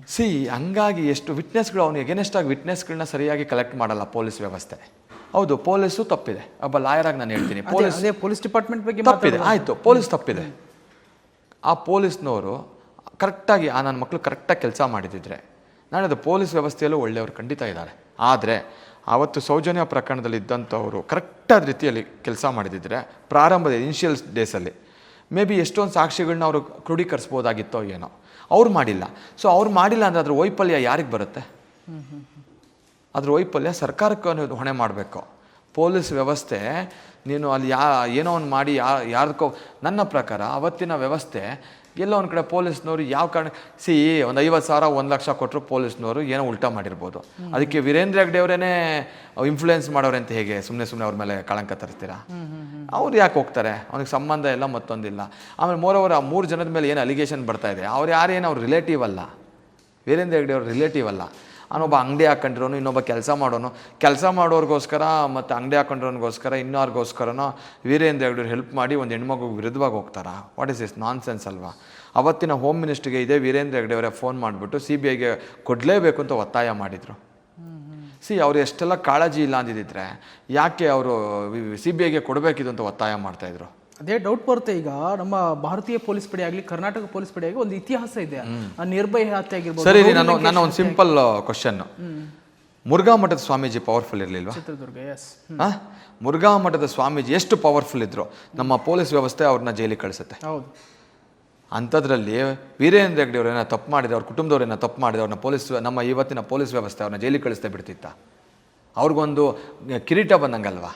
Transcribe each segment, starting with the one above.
ಹಂಗಾಗಿ ಎಷ್ಟು ವಿಟ್ನೆಸ್ಗಳು ಅವನಿಗೆ ಎಗೇನೆಸ್ಟಾಗಿ ವಿಟ್ನೆಸ್ಗಳನ್ನ ಸರಿಯಾಗಿ ಕಲೆಕ್ಟ್ ಮಾಡಲ್ಲ ಪೊಲೀಸ್ ವ್ಯವಸ್ಥೆ. ಹೌದು, ಪೊಲೀಸು ತಪ್ಪಿದೆ. ಒಬ್ಬ ಲಾಯರಾಗಿ ನಾನು ಹೇಳ್ತೀನಿ, ಪೊಲೀಸ್ ಡಿಪಾರ್ಟ್ಮೆಂಟ್ ಬಗ್ಗೆ ತಪ್ಪಿದೆ. ಆಯಿತು, ಪೊಲೀಸ್ ತಪ್ಪಿದೆ. ಆ ಪೊಲೀಸ್ನವರು ಕರೆಕ್ಟಾಗಿ ನನ್ನ ಮಕ್ಕಳು ಕರೆಕ್ಟಾಗಿ ಕೆಲಸ ಮಾಡಿದಿದ್ರೆ ನಾಳೆ ಅದು ಪೊಲೀಸ್ ವ್ಯವಸ್ಥೆಯಲ್ಲೂ ಒಳ್ಳೆಯವರು ಖಂಡಿತ ಇದ್ದಾರೆ. ಆದರೆ ಆವತ್ತು ಸೌಜನ್ಯ ಪ್ರಕರಣದಲ್ಲಿ ಇದ್ದಂಥವರು ಕರೆಕ್ಟಾದ ರೀತಿಯಲ್ಲಿ ಕೆಲಸ ಮಾಡಿದಿದ್ರೆ ಪ್ರಾರಂಭದ ಇನಿಷಿಯಲ್ ಡೇಸಲ್ಲಿ ಮೇ ಬಿ ಎಷ್ಟೊಂದು ಸಾಕ್ಷಿಗಳನ್ನ ಅವರು ಕ್ರೋಢೀಕರಿಸ್ಬೋದಾಗಿತ್ತೋ ಏನೋ. ಅವ್ರು ಮಾಡಿಲ್ಲ. ಸೊ ಅವ್ರು ಮಾಡಿಲ್ಲ ಅಂದರೆ ಅದ್ರ ವೈಫಲ್ಯ ಯಾರಿಗೆ ಬರುತ್ತೆ? ಅದ್ರ ವೈಫಲ್ಯ ಸರ್ಕಾರಕ್ಕೆ ಹೊಣೆ ಮಾಡಬೇಕು. ಪೊಲೀಸ್ ವ್ಯವಸ್ಥೆ ನೀನು ಅಲ್ಲಿ ಏನೋ ಒಂದು ಮಾಡಿ ಯಾರಕ್ಕೋ, ನನ್ನ ಪ್ರಕಾರ ಅವತ್ತಿನ ವ್ಯವಸ್ಥೆ ಎಲ್ಲೋ ಒಂದು ಕಡೆ ಪೊಲೀಸ್ನವರು ಯಾವ ಕಾರಣ ಒಂದು 50,000 1 ಲಕ್ಷ ಕೊಟ್ಟರು ಪೊಲೀಸ್ನವರು ಏನೋ ಉಲ್ಟಾ ಮಾಡಿರ್ಬೋದು. ಅದಕ್ಕೆ ವೀರೇಂದ್ರ ಹೆಗ್ಡೆ ಅವರೇನೆ ಇನ್ಫ್ಲೂಯೆನ್ಸ್ ಮಾಡೋರೆ ಅಂತ ಹೇಗೆ ಸುಮ್ಮನೆ ಅವ್ರ ಮೇಲೆ ಕಳಂಕ ತರಿಸ್ತೀರಾ? ಅವ್ರು ಯಾಕೆ ಹೋಗ್ತಾರೆ? ಅವ್ನಿಗೆ ಸಂಬಂಧ ಇಲ್ಲ, ಮತ್ತೊಂದಿಲ್ಲ. ಆಮೇಲೆ ಮೋರವರ್ ಆ 3 ಜನದ ಮೇಲೆ ಏನು ಅಲಿಗೇಷನ್ ಬರ್ತಾ ಇದೆ, ಅವ್ರು ಯಾರೇನು ಅವ್ರು ರಿಲೇಟಿವ್ ಅಲ್ಲ. ವೀರೇಂದ್ರ ಹೆಗ್ಡೆ ಅವ್ರು ರಿಲೇಟಿವ್ ಅಲ್ಲ. ಅವನೊಬ್ಬ ಅಂಗಡಿ ಹಾಕೊಂಡಿರೋನು, ಇನ್ನೊಬ್ಬ ಕೆಲಸ ಮಾಡೋರಿಗೋಸ್ಕರ ಮತ್ತು ಅಂಗಡಿ ಹಾಕೊಂಡಿರೋನಿಗೋಸ್ಕರ ಇನ್ನಾರಿಗೋಸ್ಕರನೋ ವೀರೇಂದ್ರ ಹೆಗ್ಡೆ ಹೆಲ್ಪ್ ಮಾಡಿ ಒಂದು ಹೆಣ್ಮಗು ವಿರುದ್ಧವಾಗಿ ಹೋಗ್ತಾರಾ? What is this non sense ಅಲ್ವಾ? ಅವತ್ತಿನ ಹೋಮ್ ಮಿನಿಸ್ಟ್ರಿಗೆ ಇದೇ ವೀರೇಂದ್ರ ಹೆಗ್ಡೆ ಅವರೇ ಫೋನ್ ಮಾಡಿಬಿಟ್ಟು CBIಗೆ ಕೊಡಲೇಬೇಕು ಅಂತ ಒತ್ತಾಯ ಮಾಡಿದರು. ಅವರು ಎಷ್ಟೆಲ್ಲ ಕಾಳಜಿ ಇಲ್ಲ ಅಂದಿದ್ದರೆ ಯಾಕೆ ಅವರು CBIಗೆ ಕೊಡಬೇಕಿದು ಅಂತ ಒತ್ತಾಯ ಮಾಡ್ತಾಯಿದ್ರು? ಅದೇ ಡೌಟ್ ಬರುತ್ತೆ. ಈಗ ನಮ್ಮ ಭಾರತೀಯ ಪೊಲೀಸ್ ಪಡೆ ಆಗಲಿ, ಕರ್ನಾಟಕ ಪೊಲೀಸ್ ಪಡೆ ಆಗಲಿ ಒಂದು ಇತಿಹಾಸ ಇದೆ. ನಿರ್ಭಯ ಹತ್ಯೆ ಆಗಿರ್ಬೋದು. ಸರಿ, ನನ್ನ ಒಂದು ಸಿಂಪಲ್ ಕ್ವಶನ್. ಮುರುಘಾ ಮಠದ ಸ್ವಾಮೀಜಿ ಪವರ್ಫುಲ್ ಇರಲಿಲ್ವಾ? ಚಿತ್ರದುರ್ಗ, ಎಸ್. ಮುರುಘಾ ಮಠದ ಸ್ವಾಮೀಜಿ ಎಷ್ಟು ಪವರ್ಫುಲ್ ಇದ್ರು, ನಮ್ಮ ಪೊಲೀಸ್ ವ್ಯವಸ್ಥೆ ಅವ್ರನ್ನ ಜೈಲಿಗೆ ಕಳಿಸುತ್ತೆ. ಹೌದು. ಅಂಥದ್ರಲ್ಲಿ ವೀರೇಂದ್ರ ಹೆಗ್ಡೆ ಅವ್ರು ಏನೋ ತಪ್ಪು ಮಾಡಿದ್ರೆ, ಅವ್ರ ಕುಟುಂಬದವ್ರೇನೋ ತಪ್ಪು ಮಾಡಿದ್ರೆ ಅವ್ರನ್ನ ನಮ್ಮ ಇವತ್ತಿನ ಪೊಲೀಸ್ ವ್ಯವಸ್ಥೆ ಅವ್ರನ್ನ ಜೈಲಿಗೆ ಕಳಿಸ್ತೇ ಬಿಡ್ತಿತ್ತ? ಅವ್ರಿಗೊಂದು ಕಿರೀಟ ಬಂದಂಗಲ್ವಾ?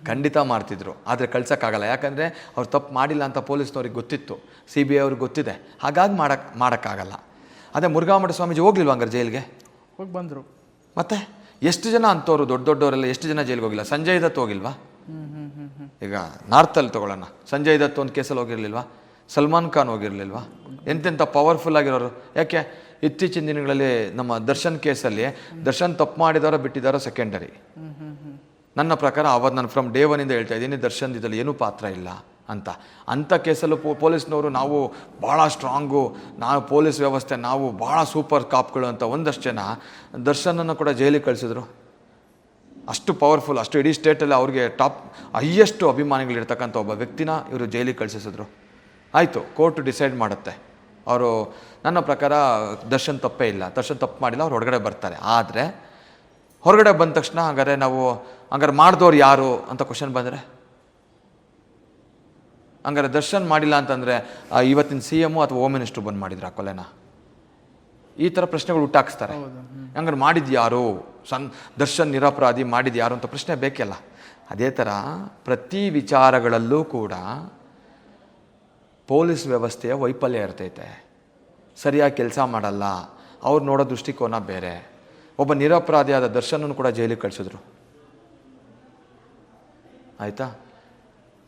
ಖಂಡಿತ ಮಾಡ್ತಿದ್ರು. ಆದರೆ ಕಳ್ಸೋಕ್ಕಾಗಲ್ಲ. ಯಾಕಂದರೆ ಅವ್ರು ತಪ್ಪು ಮಾಡಿಲ್ಲ ಅಂತ ಪೊಲೀಸ್ನವ್ರಿಗೆ ಗೊತ್ತಿತ್ತು, CBI ಅವ್ರಿಗೆ ಗೊತ್ತಿದೆ. ಹಾಗಾಗಿ ಮಾಡೋಕ್ಕಾಗಲ್ಲ. ಅದೇ ಮುರುಘಾ ಮಠ ಸ್ವಾಮೀಜಿ ಹೋಗ್ಲಿಲ್ವ ಹಂಗಾರೆ ಜೈಲಿಗೆ? ಹೋಗಿ ಬಂದರು. ಮತ್ತೆ ಎಷ್ಟು ಜನ ಅಂಥವ್ರು ದೊಡ್ಡವರೆಲ್ಲ ಎಷ್ಟು ಜನ ಜೈಲಿಗೆ ಹೋಗಿಲ್ಲ? ಸಂಜಯ್ ದತ್ ಹೋಗಿಲ್ವಾ? ಈಗ ನಾರ್ತಲ್ಲಿ ತೊಗೊಳ್ಳೋಣ. ಸಂಜಯ್ ದತ್ ಒಂದು ಕೇಸಲ್ಲಿ ಹೋಗಿರಲಿಲ್ವಾ? ಸಲ್ಮಾನ್ ಖಾನ್ ಹೋಗಿರಲಿಲ್ವಾ? ಎಂತೆಂಥ ಪವರ್ಫುಲ್ ಆಗಿರೋರು. ಯಾಕೆ ಇತ್ತೀಚಿನ ದಿನಗಳಲ್ಲಿ ನಮ್ಮ ದರ್ಶನ್ ಕೇಸಲ್ಲಿ ದರ್ಶನ್ ತಪ್ಪು ಮಾಡಿದಾರೋ ಬಿಟ್ಟಿದ್ದಾರೋ ಸೆಕೆಂಡರಿ. ನನ್ನ ಪ್ರಕಾರ ಅವತ್ತು ನಾನು ಫ್ರಮ್ ಡೇ 1 ಹೇಳ್ತಾ ಇದ್ದೀನಿ, ದರ್ಶನ್ ಇದರಲ್ಲಿ ಏನೂ ಪಾತ್ರ ಇಲ್ಲ ಅಂತ. ಅಂಥ ಕೇಸಲ್ಲೂ ಪೊಲೀಸ್ನವರು ನಾವು ಭಾಳ ಸ್ಟ್ರಾಂಗು, ನಾವು ಪೊಲೀಸ್ ವ್ಯವಸ್ಥೆ ನಾವು ಭಾಳ ಸೂಪರ್ ಕಾಪ್ಗಳು ಅಂತ ಒಂದಷ್ಟು ಜನ ದರ್ಶನನ್ನು ಕೂಡ ಜೈಲಿಗೆ ಕಳಿಸಿದ್ರು. ಅಷ್ಟು ಪವರ್ಫುಲ್, ಅಷ್ಟು ಇಡೀ ಸ್ಟೇಟಲ್ಲಿ ಅವ್ರಿಗೆ ಹೈಯೆಸ್ಟ್ ಅಭಿಮಾನಿಗಳಿರ್ತಕ್ಕಂಥ ಒಬ್ಬ ವ್ಯಕ್ತಿನ ಇವರು ಜೈಲಿಗೆ ಕಳಿಸಿದ್ರು. ಆಯಿತು, ಕೋರ್ಟ್ ಡಿಸೈಡ್ ಮಾಡುತ್ತೆ. ಅವರು ನನ್ನ ಪ್ರಕಾರ ದರ್ಶನ್ ತಪ್ಪೇ ಇಲ್ಲ, ದರ್ಶನ್ ತಪ್ಪು ಮಾಡಿಲ್ಲ, ಅವ್ರು ಹೊರಗಡೆ ಬರ್ತಾರೆ. ಆದರೆ ಹೊರಗಡೆ ಬಂದ ತಕ್ಷಣ ಹಂಗಾರೆ ಮಾಡಿದವ್ರು ಯಾರು ಅಂತ ಕ್ವಶನ್ ಬಂದರೆ, ಹಂಗಾರೆ ದರ್ಶನ್ ಮಾಡಿಲ್ಲ ಅಂತಂದರೆ ಇವತ್ತಿನ CM ಅಥವಾ ಹೋಮ್ ಮಿನಿಸ್ಟ್ರು ಬಂದು ಮಾಡಿದ್ರು ಆ ಕೊಲೆನ? ಈ ಥರ ಪ್ರಶ್ನೆಗಳು ಹುಟ್ಟಾಕ್ಸ್ತಾರೆ. ಹಂಗಾರೆ ಮಾಡಿದ್ಯಾರು? ದರ್ಶನ್ ನಿರಪರಾಧಿ, ಮಾಡಿದ್ಯಾರು ಅಂತ ಪ್ರಶ್ನೆ ಬೇಕಲ್ಲ. ಅದೇ ಥರ ಪ್ರತಿ ವಿಚಾರಗಳಲ್ಲೂ ಕೂಡ ಪೊಲೀಸ್ ವ್ಯವಸ್ಥೆಯ ವೈಫಲ್ಯ ಇರ್ತೈತೆ. ಸರಿಯಾಗಿ ಕೆಲಸ ಮಾಡಲ್ಲ, ಅವ್ರು ನೋಡೋ ದೃಷ್ಟಿಕೋನ ಬೇರೆ. ಒಬ್ಬ ನಿರಪರಾಧಿಯಾದ ದರ್ಶನನ್ನು ಕೂಡ ಜೈಲಿಗೆ ಕಳಿಸಿದ್ರು. ಆಯಿತಾ?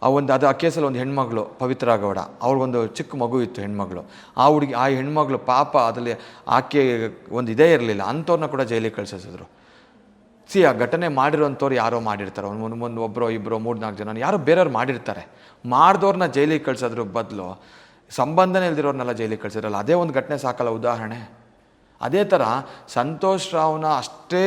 ಆ ಕೇಸಲ್ಲಿ ಒಂದು ಹೆಣ್ಮಗಳು ಪವಿತ್ರ ಗೌಡ, ಅವ್ರಿಗೊಂದು ಚಿಕ್ಕ ಮಗು ಇತ್ತು, ಹೆಣ್ಮಗಳು. ಆ ಹೆಣ್ಮಗಳು ಪಾಪ ಅದರಲ್ಲಿ ಆಕೆ ಒಂದು ಇದೇ ಇರಲಿಲ್ಲ, ಅಂಥವ್ರನ್ನ ಕೂಡ ಜೈಲಿಗೆ ಕಳಿಸಿದ್ರು. ಆ ಘಟನೆ ಮಾಡಿರೋಂಥವ್ರು ಯಾರೋ ಮಾಡಿರ್ತಾರೆ, ಒಬ್ಬರೋ ಇಬ್ಬರೋ 3-4 ಜನ ಯಾರೋ ಬೇರೆಯವ್ರು ಮಾಡಿರ್ತಾರೆ. ಮಾಡಿದವ್ರನ್ನ ಜೈಲಿಗೆ ಕಳಿಸೋದ್ರ ಬದಲು ಸಂಬಂಧನೇ ಇಲ್ದಿರೋರ್ನೆಲ್ಲ ಜೈಲಿಗೆ ಕಳಿಸಿದ್ರಲ್ಲ, ಅದೇ ಒಂದು ಘಟನೆ ಸಾಕಲ್ಲ ಉದಾಹರಣೆ. ಅದೇ ಥರ ಸಂತೋಷ್ ರಾವ್ನ ಅಷ್ಟೇ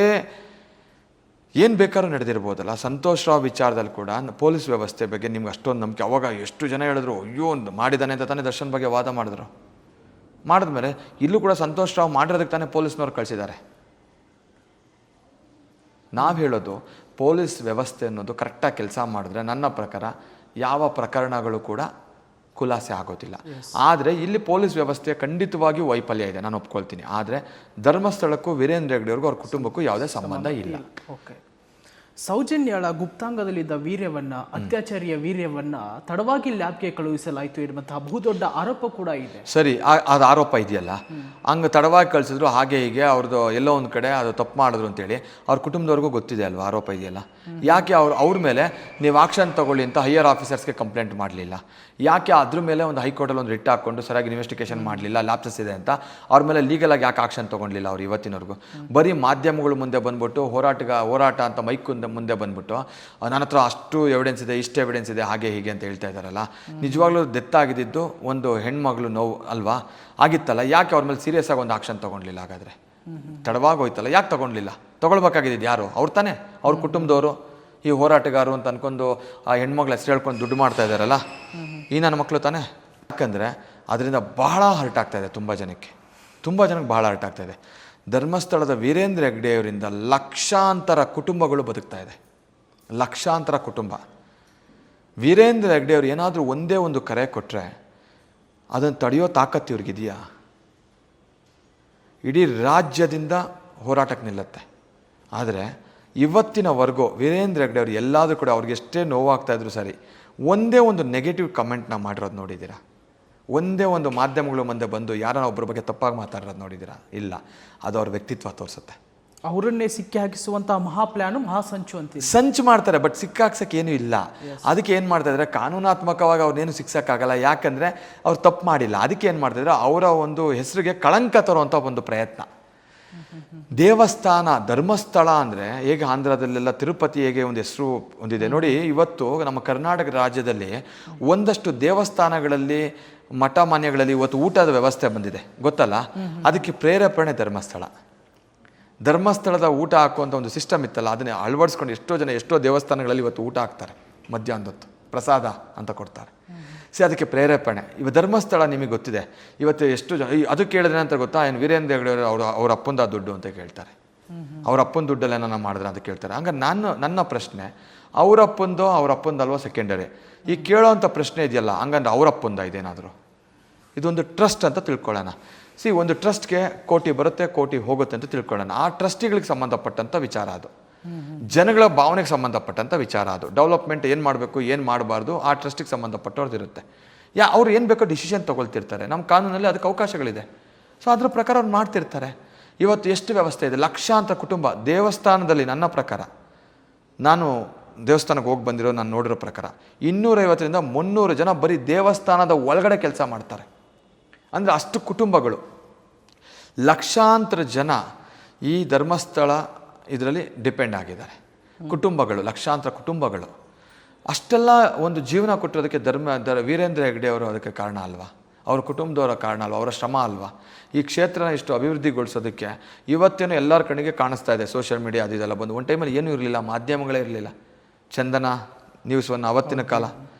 ಏನು ಬೇಕಾದ್ರೂ ನಡೆದಿರ್ಬೋದಲ್ಲ. ಸಂತೋಷ್ ರಾವ್ ವಿಚಾರದಲ್ಲಿ ಕೂಡ ಪೊಲೀಸ್ ವ್ಯವಸ್ಥೆ ಬಗ್ಗೆ ನಿಮ್ಗೆ ಅಷ್ಟೊಂದು ನಂಬಿಕೆ. ಅವಾಗ ಎಷ್ಟು ಜನ ಹೇಳಿದ್ರು, ಅಯ್ಯೋ ಮಾಡಿದಾನೆ ಅಂತ ತಾನೇ ದರ್ಶನ್ ಬಗ್ಗೆ ವಾದ ಮಾಡಿದ್ರು. ಮಾಡಿದ್ಮೇಲೆ ಇಲ್ಲೂ ಕೂಡ ಸಂತೋಷ್ ರಾವ್ ಮಾಡಿರೋದಕ್ಕೆ ತಾನೇ ಪೊಲೀಸ್ನವ್ರು ಕಳಿಸಿದ್ದಾರೆ. ನಾವು ಹೇಳೋದು ಪೊಲೀಸ್ ವ್ಯವಸ್ಥೆ ಅನ್ನೋದು ಕರೆಕ್ಟಾಗಿ ಕೆಲಸ ಮಾಡಿದ್ರೆ ನನ್ನ ಪ್ರಕಾರ ಯಾವ ಪ್ರಕರಣಗಳು ಕೂಡ ಖುಲಾಸೆ ಆಗೋದಿಲ್ಲ. ಆದರೆ ಇಲ್ಲಿ ಪೊಲೀಸ್ ವ್ಯವಸ್ಥೆ ಖಂಡಿತವಾಗಿಯೂ ವೈಫಲ್ಯ ಇದೆ, ನಾನು ಒಪ್ಕೊಳ್ತೀನಿ. ಆದರೆ ಧರ್ಮಸ್ಥಳಕ್ಕೂ ವೀರೇಂದ್ರ ಹೆಗ್ಡೆ ಅವ್ರಿಗೂ ಅವ್ರ ಕುಟುಂಬಕ್ಕೂ ಯಾವುದೇ ಸಂಬಂಧ ಇಲ್ಲ. ಓಕೆ. ಸೌಜನ್ಯಳ ಗುಪ್ತಾಂಗದಲ್ಲಿದ್ದ ವೀರ್ಯವನ್ನ, ಅತ್ಯಾಚಾರಿಯ ವೀರ್ಯವನ್ನ ತಡವಾಗಿ ಲ್ಯಾಬ್ಗೆ ಕಳುಹಿಸಲಾಯಿತು ಎನ್ನುವಂತಹ ಬಹುದೊಡ್ಡ ಆರೋಪ ಕೂಡ ಇದೆ. ಸರಿ, ಅದು ಆರೋಪ ಇದೆಯಲ್ಲ, ಹಂಗೆ ತಡವಾಗಿ ಕಳಿಸಿದ್ರು, ಹಾಗೆ ಹೀಗೆ ಅವ್ರದ್ದು ಎಲ್ಲೋ ಒಂದು ಕಡೆ ಅದು ತಪ್ಪು ಮಾಡಿದ್ರು ಅಂತೇಳಿ ಅವ್ರ ಕುಟುಂಬದವ್ರಿಗೂ ಗೊತ್ತಿದೆ ಅಲ್ವಾ, ಆರೋಪ ಇದೆಯಲ್ಲ. ಯಾಕೆ ಅವ್ರ ಮೇಲೆ ನೀವು ಆಕ್ಷನ್ ತಗೊಳ್ಳಿ ಅಂತ ಹೈಯರ್ ಆಫೀಸರ್ಸ್ಗೆ ಕಂಪ್ಲೇಂಟ್ ಮಾಡಲಿಲ್ಲ? ಯಾಕೆ ಅದ್ರ ಮೇಲೆ ಒಂದು ಹೈಕೋರ್ಟಲ್ಲಿ ಒಂದು ರಿಟ್ ಹಾಕ್ಕೊಂಡು ಸರಿಯಾಗಿ ಇನ್ವೆಸ್ಟಿಗೇಷನ್ ಮಾಡಲಿಲ್ಲ, ಲ್ಯಾಪ್ಸಸ್ ಇದೆ ಅಂತ ಅವ್ರ ಮೇಲೆ ಲೀಗಲಾಗಿ ಯಾಕೆ ಆಕ್ಷನ್ ತೊಗೊಂಡಿಲ್ಲ ಅವ್ರು ಇವತ್ತಿನವರೆಗೂ? ಬರೀ ಮಾಧ್ಯಮಗಳು ಮುಂದೆ ಬಂದ್ಬಿಟ್ಟು ಹೋರಾಟ ಅಂತ ಮೈಕುಂದ ಮುಂದೆ ಬಂದ್ಬಿಟ್ಟು ನನ್ನ ಹತ್ರ ಅಷ್ಟು ಎವಿಡೆನ್ಸ್ ಇದೆ, ಇಷ್ಟು ಎವಿಡೆನ್ಸ್ ಇದೆ, ಹಾಗೆ ಹೀಗೆ ಅಂತ ಹೇಳ್ತಾ ಇದ್ದಾರಲ್ಲ. ನಿಜವಾಗ್ಲೂ ಡೆತ್ ಆಗಿದ್ದು ಒಂದು ಹೆಣ್ಮಗಳು ನೋವು ಅಲ್ವಾ ಆಗಿತ್ತಲ್ಲ, ಯಾಕೆ ಅವ್ರ ಮೇಲೆ ಸೀರಿಯಸ್ ಆಗಿ ಒಂದು ಆಕ್ಷನ್ ತೊಗೊಂಡ್ಲಿಲ್ಲ? ಹಾಗಾದರೆ ತಡವಾಗಿ ಹೋಯ್ತಲ್ಲ, ಯಾಕೆ ತೊಗೊಂಡ್ಲಿಲ್ಲ? ತೊಗೊಳ್ಬೇಕಾಗಿದ್ದು ಯಾರು? ಅವ್ರು ತಾನೇ, ಅವ್ರ ಕುಟುಂಬದವರು, ಈ ಹೋರಾಟಗಾರರು ಅಂತ ಅನ್ಕೊಂಡು ಆ ಹೆಣ್ಮಕ್ಳು ಹೆಸರು ಹೇಳ್ಕೊಂಡು ದುಡ್ಡು ಮಾಡ್ತಾ ಇದ್ದಾರಲ್ಲ, ಈ ನನ್ನ ಮಕ್ಕಳು ತಾನೇ. ಯಾಕಂದರೆ ಅದರಿಂದ ಬಹಳ ಹರ್ಟ್ ಆಗ್ತಾಯಿದೆ, ತುಂಬ ಜನಕ್ಕೆ ಬಹಳ ಹರ್ಟ್ ಆಗ್ತಾಯಿದೆ. ಧರ್ಮಸ್ಥಳದ ವೀರೇಂದ್ರ ಹೆಗ್ಗಡೆಯವರಿಂದ ಲಕ್ಷಾಂತರ ಕುಟುಂಬಗಳು ಬದುಕ್ತಾ ಇದೆ, ಲಕ್ಷಾಂತರ ಕುಟುಂಬ. ವೀರೇಂದ್ರ ಹೆಗ್ಗಡೆಯವರು ಏನಾದರೂ ಒಂದೇ ಒಂದು ಕರೆ ಕೊಟ್ಟರೆ ಅದನ್ನು ತಡೆಯೋ ತಾಕತ್ತು ಇವ್ರಿಗಿದೆಯಾ? ಇಡೀ ರಾಜ್ಯದಿಂದ ಹೋರಾಟಕ್ಕೆ ನಿಲ್ಲುತ್ತೆ. ಆದರೆ ಇವತ್ತಿನವರೆಗೂ ವೀರೇಂದ್ರ ಹೆಗ್ಗಡೆಯವರು ಎಲ್ಲಾದರೂ ಕೂಡ ಅವ್ರಿಗೆ ಎಷ್ಟೇ ನೋವಾಗ್ತಾಯಿದ್ರು ಸರಿ, ಒಂದೇ ಒಂದು ನೆಗೆಟಿವ್ ಕಮೆಂಟ್ನ ಮಾಡಿರೋದು ನೋಡಿದ್ದೀರಾ? ಒಂದೇ ಒಂದು ಮಾಧ್ಯಮಗಳು ಮುಂದೆ ಬಂದು ಯಾರನ್ನ ಒಬ್ಬರ ಬಗ್ಗೆ ತಪ್ಪಾಗಿ ಮಾತಾಡೋದು ನೋಡಿದ್ದೀರಾ? ಇಲ್ಲ. ಅದು ಅವ್ರ ವ್ಯಕ್ತಿತ್ವ ತೋರಿಸುತ್ತೆ. ಅವರನ್ನೇ ಸಿಕ್ಕಿ ಹಾಕಿಸುವಂತಹ ಮಹಾಪ್ಲಾನು ಮಹಾಸಂಚು ಅಂತ ಸಂಚು ಮಾಡ್ತಾರೆ, ಬಟ್ ಸಿಕ್ಕಾಕ್ಸಕ್ಕೆ ಏನೂ ಇಲ್ಲ. ಅದಕ್ಕೆ ಏನು ಮಾಡ್ತಾ ಇದ್ದಾರೆ, ಕಾನೂನಾತ್ಮಕವಾಗಿ ಅವ್ರನ್ನೇನು ಸಿಕ್ಸೋಕ್ಕಾಗಲ್ಲ, ಯಾಕಂದರೆ ಅವ್ರು ತಪ್ಪು ಮಾಡಿಲ್ಲ. ಅದಕ್ಕೆ ಏನು ಮಾಡ್ತಾಯಿದ್ರೆ ಅವರ ಒಂದು ಹೆಸರಿಗೆ ಕಳಂಕ ತರುವಂಥ ಒಂದು ಪ್ರಯತ್ನ. ದೇವಸ್ಥಾನ ಧರ್ಮಸ್ಥಳ ಅಂದರೆ ಹೇಗೆ ಆಂಧ್ರದಲ್ಲೆಲ್ಲ ತಿರುಪತಿ ಹೇಗೆ ಒಂದು ಹೆಸರು ಹೊಂದಿದೆ ನೋಡಿ, ಇವತ್ತು ನಮ್ಮ ಕರ್ನಾಟಕ ರಾಜ್ಯದಲ್ಲಿ ಒಂದಷ್ಟು ದೇವಸ್ಥಾನಗಳಲ್ಲಿ ಮಠ ಮಾನ್ಯಗಳಲ್ಲಿ ಇವತ್ತು ಊಟದ ವ್ಯವಸ್ಥೆ ಬಂದಿದೆ, ಗೊತ್ತಲ್ಲ? ಅದಕ್ಕೆ ಪ್ರೇರೇಪಣೆ ಧರ್ಮಸ್ಥಳದ ಊಟ ಹಾಕುವಂಥ ಒಂದು ಸಿಸ್ಟಮ್ ಇತ್ತಲ್ಲ, ಅದನ್ನೇ ಅಳವಡಿಸ್ಕೊಂಡು ಎಷ್ಟೋ ದೇವಸ್ಥಾನಗಳಲ್ಲಿ ಇವತ್ತು ಊಟ ಹಾಕ್ತಾರೆ, ಮಧ್ಯಾಹ್ನದೊತ್ತು ಪ್ರಸಾದ ಅಂತ ಕೊಡ್ತಾರೆ. ಅದಕ್ಕೆ ಪ್ರೇರೇಪಣೆ. ಧರ್ಮಸ್ಥಳ ನಿಮಗೆ ಗೊತ್ತಿದೆ, ಇವತ್ತು ಎಷ್ಟು ಜನ ಅದು ಕೇಳಿದ್ರೆ ಅಂತ ಗೊತ್ತಾ, ಏನು ವೀರೇಂದ್ರ ಹೆಗ್ಗಡೆ ಅವ್ರ ಅಪ್ಪಂದ ದುಡ್ಡು ಅಂತ ಕೇಳ್ತಾರೆ, ಅವ್ರ ಅಪ್ಪನ ದುಡ್ಡಲ್ಲಿ ಏನಾರ ಮಾಡಿದ್ರೆ ಅಂತ ಕೇಳ್ತಾರೆ. ಹಂಗೆ ನನ್ನ ಪ್ರಶ್ನೆ, ಅವ್ರ ಅಪ್ಪಂದಲ್ವ ಸೆಕೆಂಡರಿ? ಈ ಕೇಳೋವಂಥ ಪ್ರಶ್ನೆ ಇದೆಯಲ್ಲ, ಹಂಗಂದ್ರೆ ಅವ್ರ ಅಪ್ಪಂದ ಇದೇನಾದರೂ? ಇದೊಂದು ಟ್ರಸ್ಟ್ ಅಂತ ತಿಳ್ಕೊಳ್ಳೋಣ. ಒಂದು ಟ್ರಸ್ಟ್ಗೆ ಕೋಟಿ ಬರುತ್ತೆ, ಕೋಟಿ ಹೋಗುತ್ತೆ ಅಂತ ತಿಳ್ಕೊಳ್ಳೋಣ. ಆ ಟ್ರಸ್ಟಿಗಳಿಗೆ ಸಂಬಂಧಪಟ್ಟಂಥ ವಿಚಾರ ಅದು, ಜನಗಳ ಭಾವನೆಗೆ ಸಂಬಂಧಪಟ್ಟಂಥ ವಿಚಾರ ಅದು. ಡೆವಲಪ್ಮೆಂಟ್ ಏನು ಮಾಡಬೇಕು ಏನು ಮಾಡಬಾರ್ದು ಆ ಟ್ರಸ್ಟಿಗೆ ಸಂಬಂಧಪಟ್ಟವ್ರದ್ದು ಇರುತ್ತೆ. ಅವ್ರು ಏನು ಬೇಕೋ ಡಿಸಿಷನ್ ತೊಗೊಳ್ತಿರ್ತಾರೆ, ನಮ್ಮ ಕಾನೂನಲ್ಲಿ ಅದಕ್ಕೆ ಅವಕಾಶಗಳಿದೆ. ಅದ್ರ ಪ್ರಕಾರ ಅವ್ರು ಮಾಡ್ತಿರ್ತಾರೆ. ಇವತ್ತು ಎಷ್ಟು ವ್ಯವಸ್ಥೆ ಇದೆ, ಲಕ್ಷಾಂತರ ಕುಟುಂಬ ದೇವಸ್ಥಾನದಲ್ಲಿ. ನನ್ನ ಪ್ರಕಾರ, ನಾನು ದೇವಸ್ಥಾನಕ್ಕೆ ಹೋಗಿ ಬಂದಿರೋ, ನಾನು ನೋಡಿರೋ ಪ್ರಕಾರ 250ರಿಂದ 300 ಜನ ಬರೀ ದೇವಸ್ಥಾನದ ಒಳಗಡೆ ಕೆಲಸ ಮಾಡ್ತಾರೆ. ಅಂದರೆ ಅಷ್ಟು ಕುಟುಂಬಗಳು, ಲಕ್ಷಾಂತರ ಜನ ಈ ಧರ್ಮಸ್ಥಳ ಇದರಲ್ಲಿ ಡಿಪೆಂಡ್ ಆಗಿದ್ದಾರೆ. ಕುಟುಂಬಗಳು, ಲಕ್ಷಾಂತರ ಕುಟುಂಬಗಳು. ಅಷ್ಟೆಲ್ಲ ಒಂದು ಜೀವನ ಕೊಟ್ಟಿರೋದಕ್ಕೆ ವೀರೇಂದ್ರ ಹೆಗ್ಗಡೆ ಅವರು ಅದಕ್ಕೆ ಕಾರಣ ಅಲ್ವಾ? ಅವ್ರ ಕುಟುಂಬದವರ ಕಾರಣ ಅಲ್ವಾ? ಅವರ ಶ್ರಮ ಅಲ್ವಾ? ಈ ಕ್ಷೇತ್ರನ ಇಷ್ಟು ಅಭಿವೃದ್ಧಿಗೊಳಿಸೋದಕ್ಕೆ ಇವತ್ತೇನು ಎಲ್ಲರ ಕಣ್ಣಿಗೆ ಕಾಣಿಸ್ತಾ ಇದೆ. ಸೋಷಿಯಲ್ ಮೀಡಿಯಾ ಅದೆಲ್ಲ ಬಂದು ಒಂದು ಟೈಮಲ್ಲಿ ಏನೂ ಇರಲಿಲ್ಲ, ಮಾಧ್ಯಮಗಳೇ ಇರಲಿಲ್ಲ. ಚಂದನ ನ್ಯೂಸ್ ಒನ್ ಅವತ್ತಿನ ಕಾಲ,